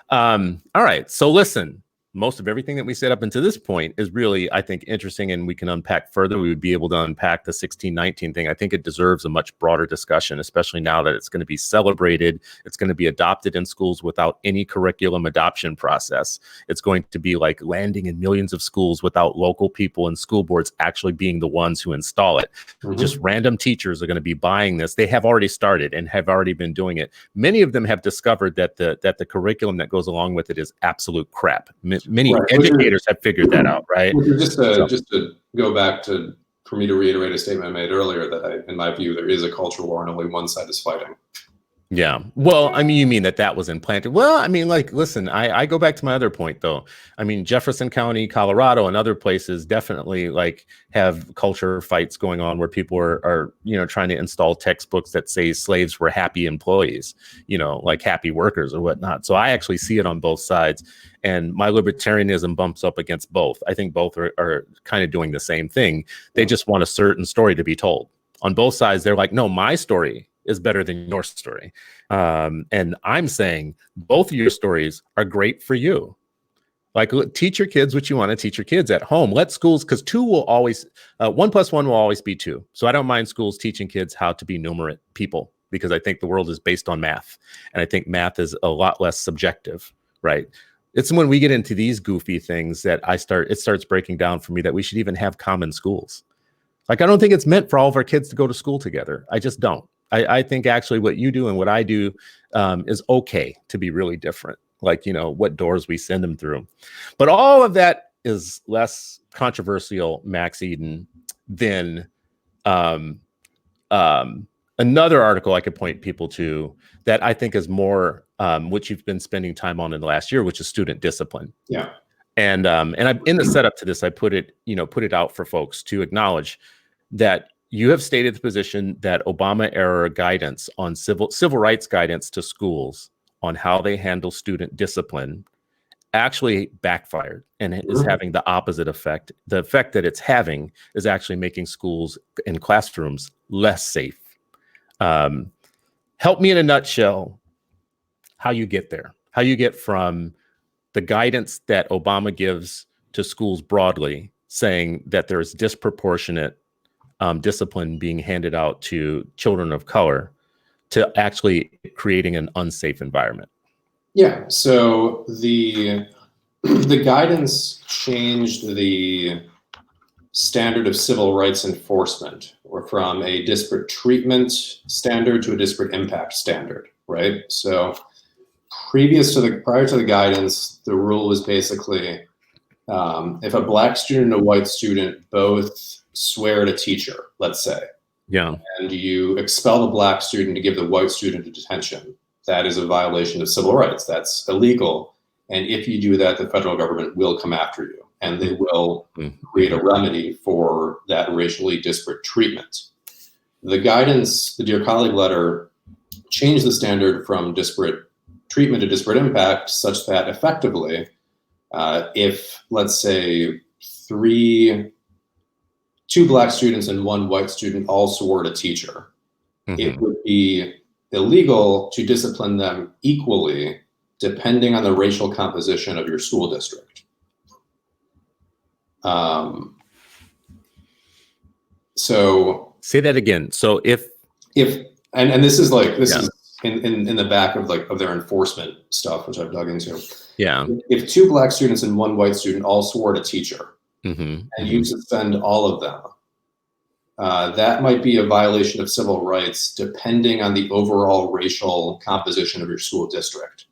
All right. So listen, most of everything that we said up until this point is really, I think, interesting, and we can unpack further. We would be able to unpack the 1619 thing. I think it deserves a much broader discussion, especially now that it's going to be celebrated. It's going to be adopted in schools without any curriculum adoption process. It's going to be like landing in millions of schools without local people and school boards actually being the ones who install it. Mm-hmm. Just random teachers are going to be buying this. They have already started and have already been doing it. Many of them have discovered that the curriculum that goes along with it is absolute crap. Many educators have figured that out, right? Just to go back to, for me to reiterate a statement I made earlier, that in my view, there is a cultural war and only one side is fighting. Yeah. Well, I mean, you mean that was implanted. Well, I mean, like, listen, I go back to my other point, though. I mean, Jefferson County, Colorado, and other places definitely like have culture fights going on where people are trying to install textbooks that say slaves were happy employees, like happy workers or whatnot. So I actually see it on both sides. And my libertarianism bumps up against both. I think both are kind of doing the same thing. They just want a certain story to be told. On both sides, they're like, no, my story is better than your story. And I'm saying both of your stories are great for you. Like, teach your kids what you want to teach your kids at home. Let schools, because 1 + 1 will always be 2. So I don't mind schools teaching kids how to be numerate people, because I think the world is based on math. And I think math is a lot less subjective, right? It's when we get into these goofy things that it starts breaking down for me that we should even have common schools. Like, I don't think it's meant for all of our kids to go to school together. I just don't. I think actually what you do and what I do is okay to be really different. Like, what doors we send them through. But all of that is less controversial, Max Eden, than another article I could point people to that I think is more, which you've been spending time on in the last year, which is student discipline. Yeah. And I, in the setup to this, I put it out for folks to acknowledge that you have stated the position that Obama era guidance on civil rights guidance to schools on how they handle student discipline actually backfired and is having the opposite effect. The effect that it's having is actually making schools and classrooms less safe. Help me in a nutshell how you get there, how you get from the guidance that Obama gives to schools broadly, saying that there's disproportionate discipline being handed out to children of color, to actually creating an unsafe environment. Yeah. So the guidance changed the standard of civil rights enforcement, or from a disparate treatment standard to a disparate impact standard, right? So prior to the guidance, the rule was basically if a black student and a white student both swear at a teacher, let's say, and you expel the black student to give the white student a detention, that is a violation of civil rights. That's illegal. And if you do that, the federal government will come after you, and they will create a remedy for that racially disparate treatment. The guidance, the Dear Colleague letter, changed the standard from disparate treatment to disparate impact, such that effectively, if, let's say, 2 black students and 1 white student all swore at a teacher, it would be illegal to discipline them equally depending on the racial composition of your school district. So say that again. So if and this is like, this is in the back of their enforcement stuff, which I've dug into. Yeah. If 2 black students and 1 white student all swore at a teacher, and you suspend all of them, that might be a violation of civil rights depending on the overall racial composition of your school district.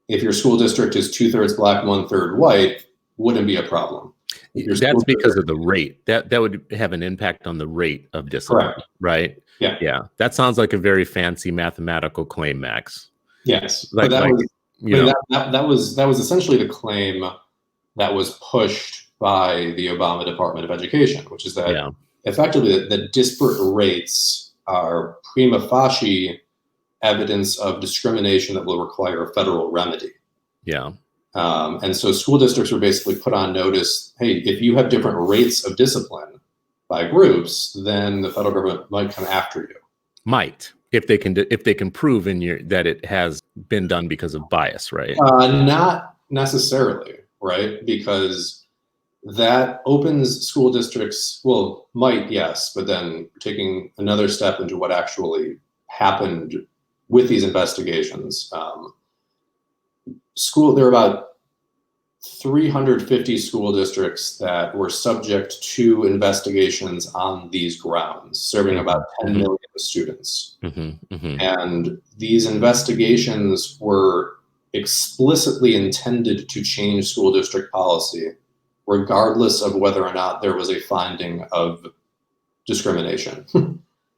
If your school district is 2/3 black, 1/3 white, wouldn't be a problem. That's because of the rate. That would have an impact on the rate of discipline, correct, right? Yeah. Yeah. That sounds like a very fancy mathematical claim, Max. Yes. That was essentially the claim that was pushed by the Obama Department of Education, which is that Yeah. effectively the disparate rates are prima facie evidence of discrimination that will require a federal remedy. Yeah. And so school districts were basically put on notice, hey, if you have different rates of discipline by groups, then the federal government might come after you. Might, if they can prove that it has been done because of bias, right? Not necessarily, right? Because that opens school districts, well, might, yes, but then taking another step into what actually happened with these investigations. There are about 350 school districts that were subject to investigations on these grounds, serving about 10 million students. And these investigations were explicitly intended to change school district policy, regardless of whether or not there was a finding of discrimination.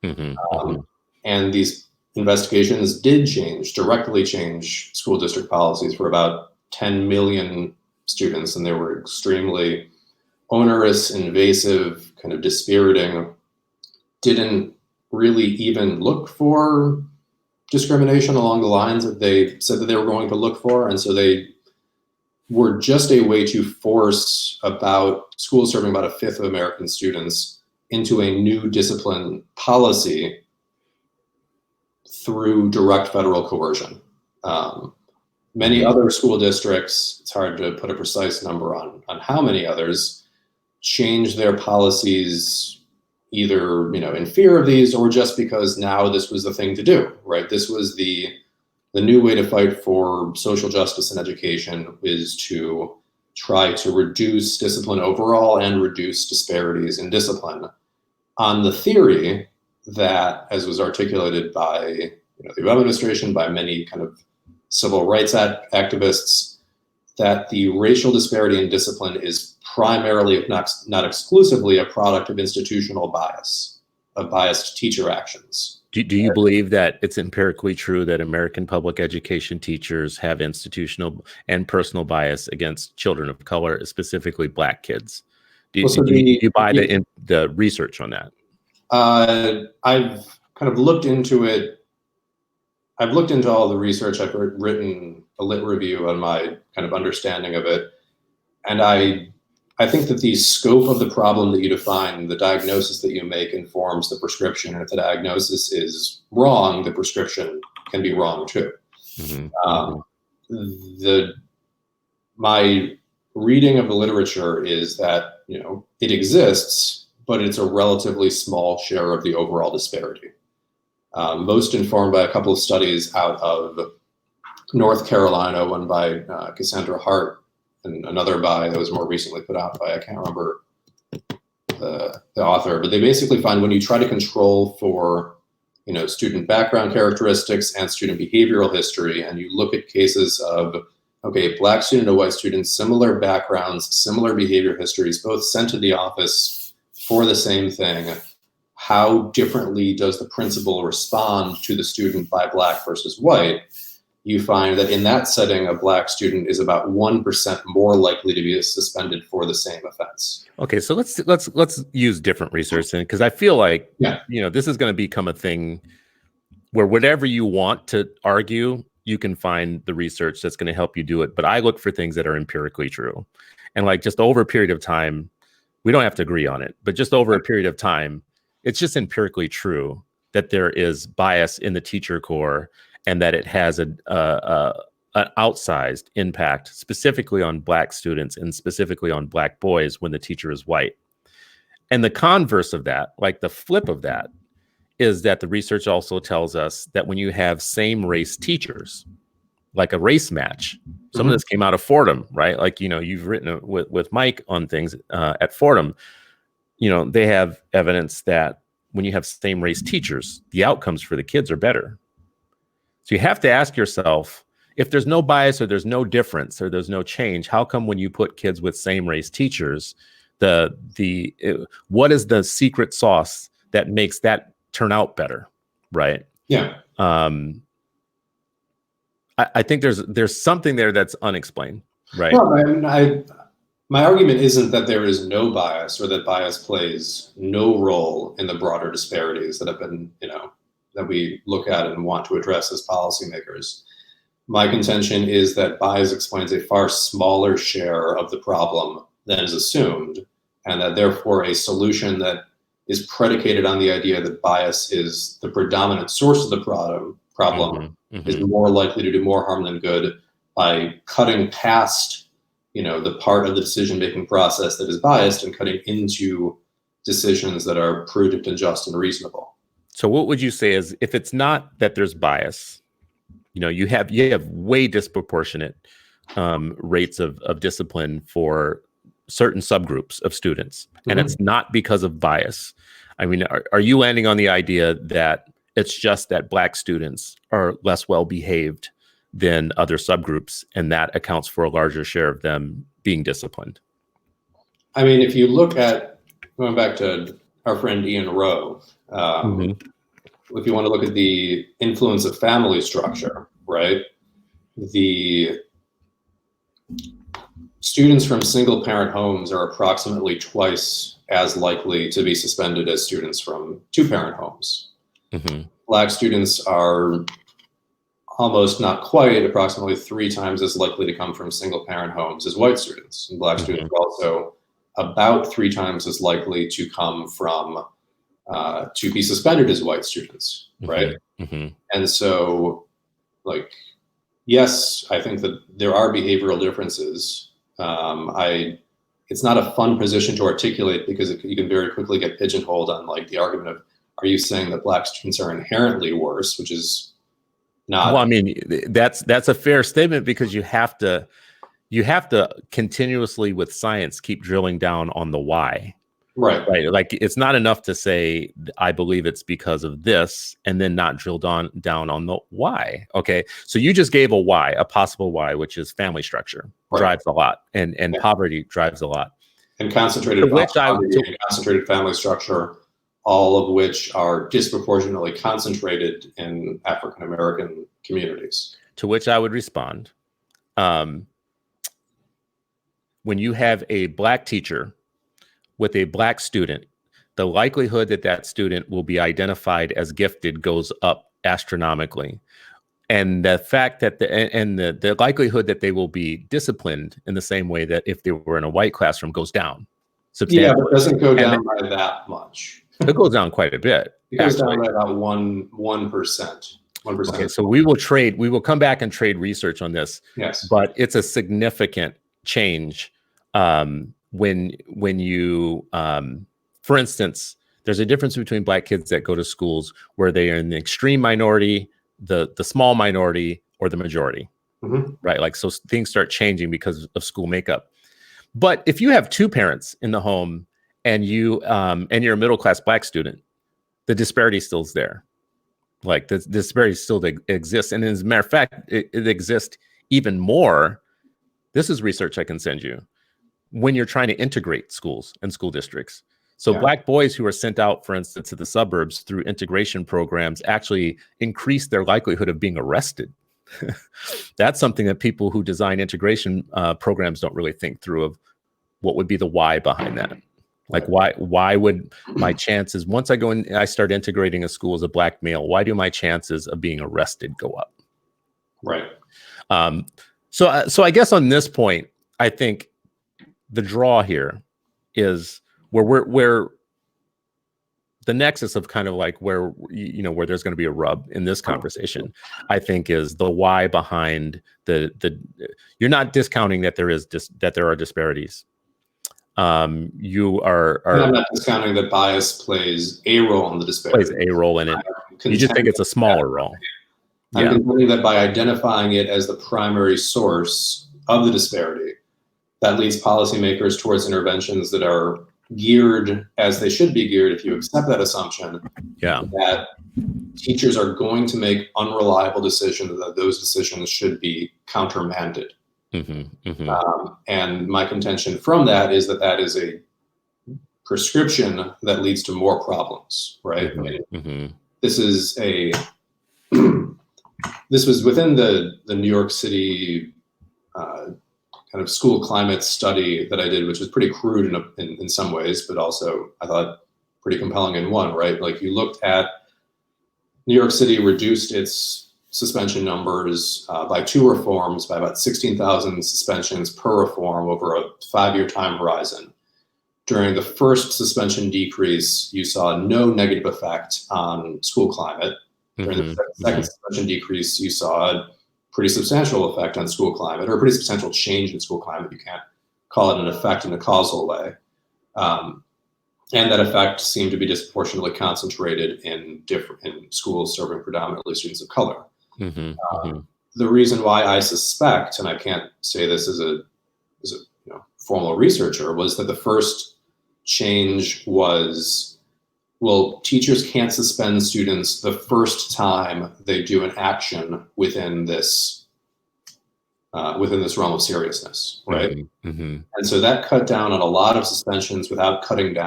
And these investigations did directly change school district policies for about 10 million students, and they were extremely onerous, invasive, kind of dispiriting, didn't really even look for discrimination along the lines that they said that they were going to look for. And so they were just a way to force schools serving about a fifth of American students into a new discipline policy through direct federal coercion. Many other school districts, it's hard to put a precise number on how many others, changed their policies either in fear of these or just because now this was the thing to do, right? This was the new way to fight for social justice in education, is to try to reduce discipline overall and reduce disparities in discipline, on the theory that, as was articulated by the Obama administration, by many kind of civil rights activists, that the racial disparity in discipline is primarily, if not exclusively, a product of institutional bias, of biased teacher actions. Do you believe that it's empirically true that American public education teachers have institutional and personal bias against children of color, specifically Black kids? Do you buy the research on that? I've kind of looked into it. I've looked into all the research. I've written a lit review on my kind of understanding of it. And I think that the scope of the problem that you define, the diagnosis that you make, informs the prescription. And if the diagnosis is wrong, the prescription can be wrong too. My reading of the literature is that, it exists, but it's a relatively small share of the overall disparity. Most informed by a couple of studies out of North Carolina, one by Cassandra Hart, and another that was more recently put out by, I can't remember the author, but they basically find when you try to control for, student background characteristics and student behavioral history, and you look at cases of, okay, Black student and white students, similar backgrounds, similar behavior histories, both sent to the office for the same thing, how differently does the principal respond to the student by Black versus white? You find that in that setting, a Black student is about 1% more likely to be suspended for the same offense. Okay, so let's use different research, because I feel like this is going to become a thing where whatever you want to argue, you can find the research that's going to help you do it. But I look for things that are empirically true, and like just over a period of time, we don't have to agree on it, but just over a period of time, it's just empirically true that there is bias in the teacher corps, and that it has an outsized impact specifically on Black students and specifically on Black boys when the teacher is white. And the converse of that, like the flip of that, is that the research also tells us that when you have same race teachers, like a race match, some of this came out of Fordham, right? Like, you've written with Mike on things at Fordham, they have evidence that when you have same race teachers, the outcomes for the kids are better. So you have to ask yourself, if there's no bias or there's no difference or there's no change, how come when you put kids with same race teachers, what is the secret sauce that makes that turn out better, right? Yeah. I think there's something there that's unexplained, right? Well, I mean, My argument isn't that there is no bias or that bias plays no role in the broader disparities that have been, that we look at and want to address as policymakers. My contention is that bias explains a far smaller share of the problem than is assumed, and that therefore a solution that is predicated on the idea that bias is the predominant source of the problem is more likely to do more harm than good by cutting past the part of the decision-making process that is biased and cutting into decisions that are prudent and just and reasonable. So what would you say is, if it's not that there's bias, you have way disproportionate rates of discipline for certain subgroups of students, and it's not because of bias. I mean, are you landing on the idea that it's just that Black students are less well behaved than other subgroups, and that accounts for a larger share of them being disciplined? I mean, if you look at, going back to our friend Ian Rowe, if you want to look at the influence of family structure, right? The students from single parent homes are approximately twice as likely to be suspended as students from two parent homes. Black students are almost, not quite, approximately 3 times as likely to come from single parent homes as white students. And Black students are also about 3 times as likely to come from, to be suspended as white students, right? And so, yes, I think that there are behavioral differences. It's not a fun position to articulate because you can very quickly get pigeonholed on the argument of, are you saying that Black students are inherently worse, which is not. Well, I mean, that's a fair statement, because you have to continuously, with science, keep drilling down on the why. Right. Like, it's not enough to say, I believe it's because of this, and then not drill down on the why. Okay. So you just gave a possible why, which is family structure drives a lot, and poverty drives a lot. And concentrated poverty and concentrated family structure, all of which are disproportionately concentrated in African-American communities. To which I would respond, when you have a Black teacher with a Black student, the likelihood that that student will be identified as gifted goes up astronomically. And the fact that the likelihood that they will be disciplined in the same way that if they were in a white classroom goes down substantially. Yeah, but it doesn't go down by that much. It goes down quite a bit. It goes down by about 1%. Okay, so we will come back and trade research on this. Yes. But it's a significant change when you, for instance, there's a difference between Black kids that go to schools where they are in the extreme minority, the small minority, or the majority, right? Like, so things start changing because of school makeup. But if you have 2 parents in the home, and you're a middle-class Black student, the disparity still is there. Like, the disparity still exists. And as a matter of fact, it exists even more. This is research I can send you when you're trying to integrate schools and school districts. So Black boys who are sent out, for instance, to the suburbs through integration programs actually increase their likelihood of being arrested. That's something that people who design integration programs don't really think through, of what would be the why behind that. Like, why would my chances, once I go in, I start integrating a school as a Black male, why do my chances of being arrested go up? Right. So I guess on this point, I think the draw here is where the nexus of kind of like where there's going to be a rub in this conversation, I think, is the why behind the you're not discounting that there are disparities. You are and I'm not discounting that bias plays a role in the disparity. Plays a role in it. You just think it's a smaller role. I'm contending that by identifying it as the primary source of the disparity, that leads policymakers towards interventions that are geared as they should be geared, if you accept that assumption, that teachers are going to make unreliable decisions, that those decisions should be countermanded. And my contention from that is that is a prescription that leads to more problems, right? This is this was within the New York City kind of school climate study that I did, which was pretty crude in some ways, but also I thought pretty compelling in one, right? Like you looked at New York City reduced its suspension numbers by 2 reforms by about 16,000 suspensions per reform over a 5-year time horizon. During the first suspension decrease, you saw no negative effect on school climate. During the second suspension decrease, you saw a pretty substantial effect on school climate, or a pretty substantial change in school climate. You can't call it an effect in a causal way. And that effect seemed to be disproportionately concentrated in schools serving predominantly students of color. The reason why I suspect, and I can't say this as a formal researcher, was that the first change was, well, teachers can't suspend students the first time they do an action within this realm of seriousness, right? And so that cut down on a lot of suspensions without coming at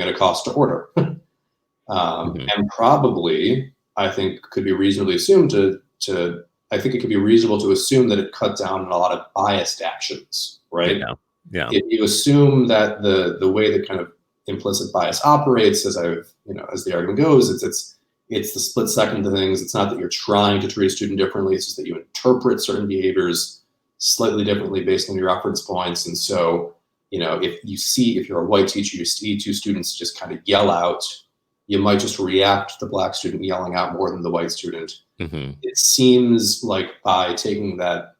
a cost to order. And probably, I think, could be reasonably assumed I think it could be reasonable to assume that it cut down on a lot of biased actions, right? Yeah. If you assume that the way that kind of implicit bias operates, as the argument goes, it's the split second to things. It's not that you're trying to treat a student differently. It's just that you interpret certain behaviors slightly differently based on your reference points. And so, if you're a white teacher, you see 2 students just kind of yell out, you might just react to the black student yelling out more than the white student. It seems like by taking that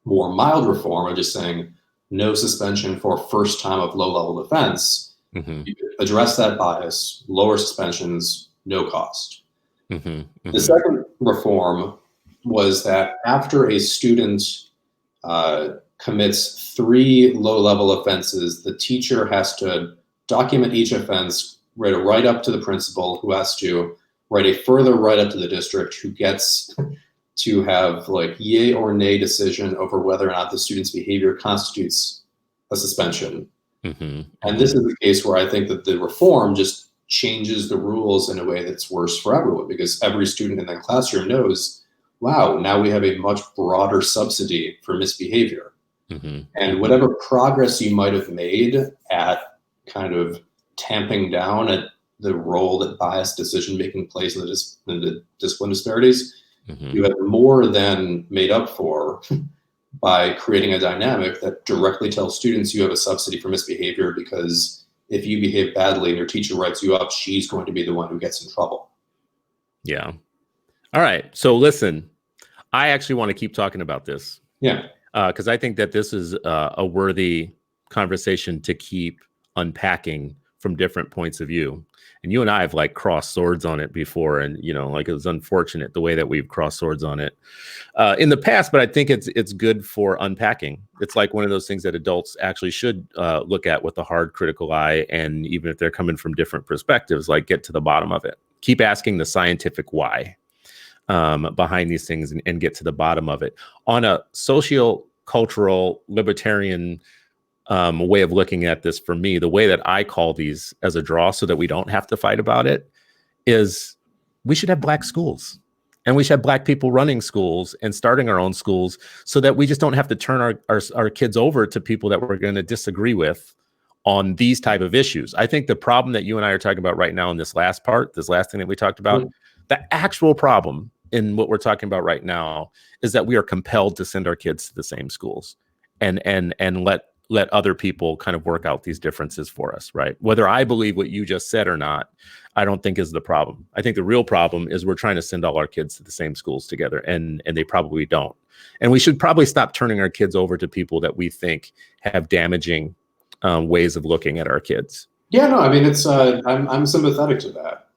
more mild reform of just saying no suspension for first time of low level offense, you could address that bias, lower suspensions, no cost. The second reform was that after a student commits 3 low-level offenses, the teacher has to document each offense, write a write-up to the principal, who has to write a further write-up to the district, who gets to have like yay or nay decision over whether or not the student's behavior constitutes a suspension. And this is the case where I think that the reform just changes the rules in a way that's worse for everyone, because every student in that classroom knows, wow, now we have a much broader subsidy for misbehavior. And whatever progress you might have made at kind of tamping down at the role that biased decision-making plays in the discipline disparities, you have more than made up for by creating a dynamic that directly tells students you have a subsidy for misbehavior, because if you behave badly and your teacher writes you up, she's going to be the one who gets in trouble. Yeah. All right. So listen, I actually want to keep talking about this. Yeah. Because I think that this is a worthy conversation to keep unpacking from different points of view. And you and I have like crossed swords on it before, and it was unfortunate the way that we've crossed swords on it in the past. But I think it's good for unpacking. It's like one of those things that adults actually should look at with a hard, critical eye, and even if they're coming from different perspectives, like get to the bottom of it. Keep asking the scientific why behind these things, and get to the bottom of it on a socio-cultural libertarian way of looking at this. For me, the way that I call these as a draw so that we don't have to fight about it is we should have Black schools, and we should have Black people running schools and starting our own schools, so that we just don't have to turn our kids over to people that we're going to disagree with on these type of issues. I think the problem that you and I are talking about right now in this last thing that we talked about, the actual problem in what we're talking about right now is that we are compelled to send our kids to the same schools and let other people kind of work out these differences for us, right? Whether I believe what you just said or not, I don't think is the problem. I think the real problem is we're trying to send all our kids to the same schools together, and they probably don't. And we should probably stop turning our kids over to people that we think have damaging ways of looking at our kids. Yeah, no, I mean, it's I'm sympathetic to that.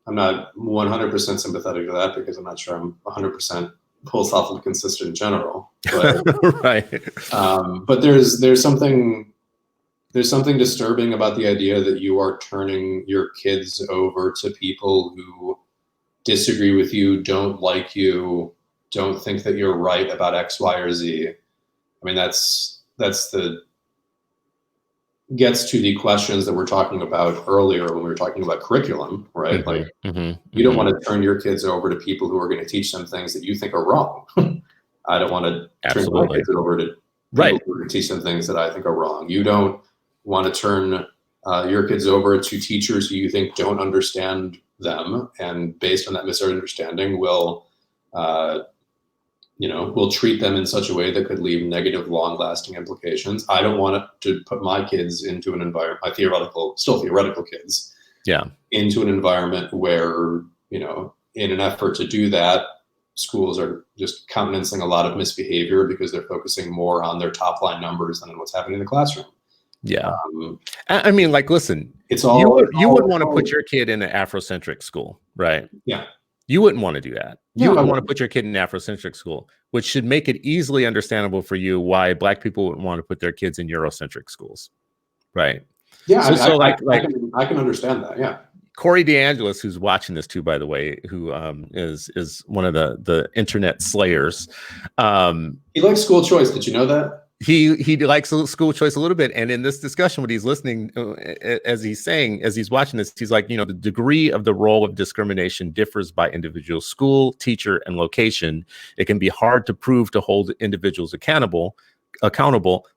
I'm not 100% sympathetic to that, because I'm not sure I'm 100% philosophically consistent in general. But, right. But there's something disturbing about the idea that you are turning your kids over to people who disagree with you, don't like you, don't think that you're right about X, Y, or Z. I mean, gets to the questions that we're talking about earlier when we were talking about curriculum, right? You don't want to turn your kids over to people who are going to teach them things that you think are wrong. I don't want to turn my Absolutely. kids over to people who can teach them things that I think are wrong. You don't want to turn your kids over to teachers who you think don't understand them, and based on that misunderstanding, will treat them in such a way that could leave negative, long-lasting implications. I don't want to put my kids into an environment, my still theoretical kids, into an environment where, in an effort to do that, schools are just countenancing a lot of misbehavior because they're focusing more on their top line numbers than on what's happening in the classroom. Yeah. I mean, like, listen, you wouldn't want to put your kid in an Afrocentric school, right? Yeah. You wouldn't want to do that. You wouldn't want to put your kid in an Afrocentric school, which should make it easily understandable for you why Black people wouldn't want to put their kids in Eurocentric schools, right? Yeah, I can understand that. Yeah. Corey DeAngelis, who's watching this too, by the way, who is one of the internet slayers. He likes school choice. Did you know that? He likes school choice a little bit, and in this discussion, when he's listening, as he's watching this, he's like, the degree of the role of discrimination differs by individual school, teacher, and location. It can be hard to prove to hold individuals accountable.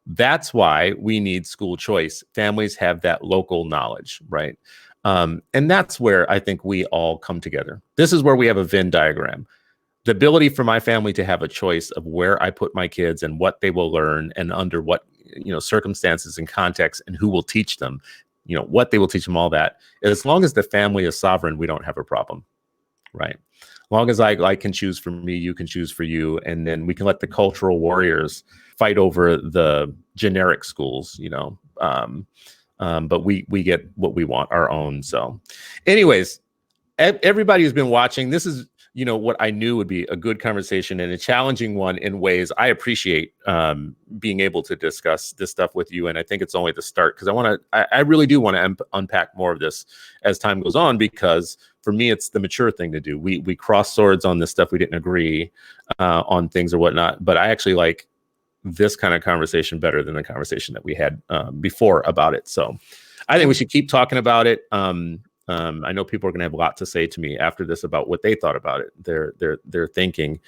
That's why we need school choice. Families have that local knowledge, right? And that's where I think we all come together. This is where we have a Venn diagram. The ability for my family to have a choice of where I put my kids and what they will learn and under what circumstances and context and who will teach them, what they will teach them, all that. As long as the family is sovereign, we don't have a problem, right? As long as I can choose for me, you can choose for you, and then we can let the cultural warriors fight over the generic schools, but we get what we want, our own. So anyways, everybody who's been watching, this is what I knew would be a good conversation and a challenging one in ways. I appreciate being able to discuss this stuff with you. And I think it's only the start, because I really do want to unpack more of this as time goes on, because for me, it's the mature thing to do. We cross swords on this stuff. We didn't agree on things or whatnot, but I actually like this kind of conversation better than the conversation that we had before about it. So I think we should keep talking about it. I know people are going to have a lot to say to me after this about what they thought about it, their thinking.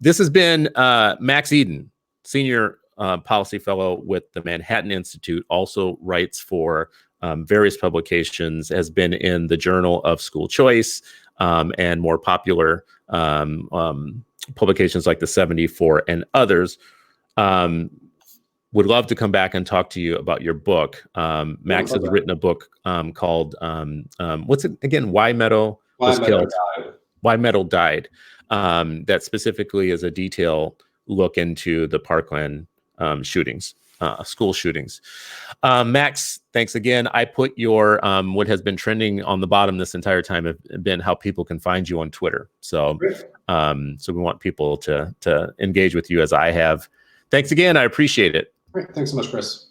This has been Max Eden, Senior Policy Fellow with the Manhattan Institute, also writes for various publications, has been in the Journal of School Choice and more popular publications like the 74 and others. Would love to come back and talk to you about your book. Max has written a book called, what's it again? Why Meadow was killed. Why Meadow died. That specifically is a detailed look into the Parkland shootings, school shootings. Max, thanks again. I put your, what has been trending on the bottom this entire time have been how people can find you on Twitter. So, so we want people to engage with you as I have. Thanks again. I appreciate it. Great. Thanks so much, Chris.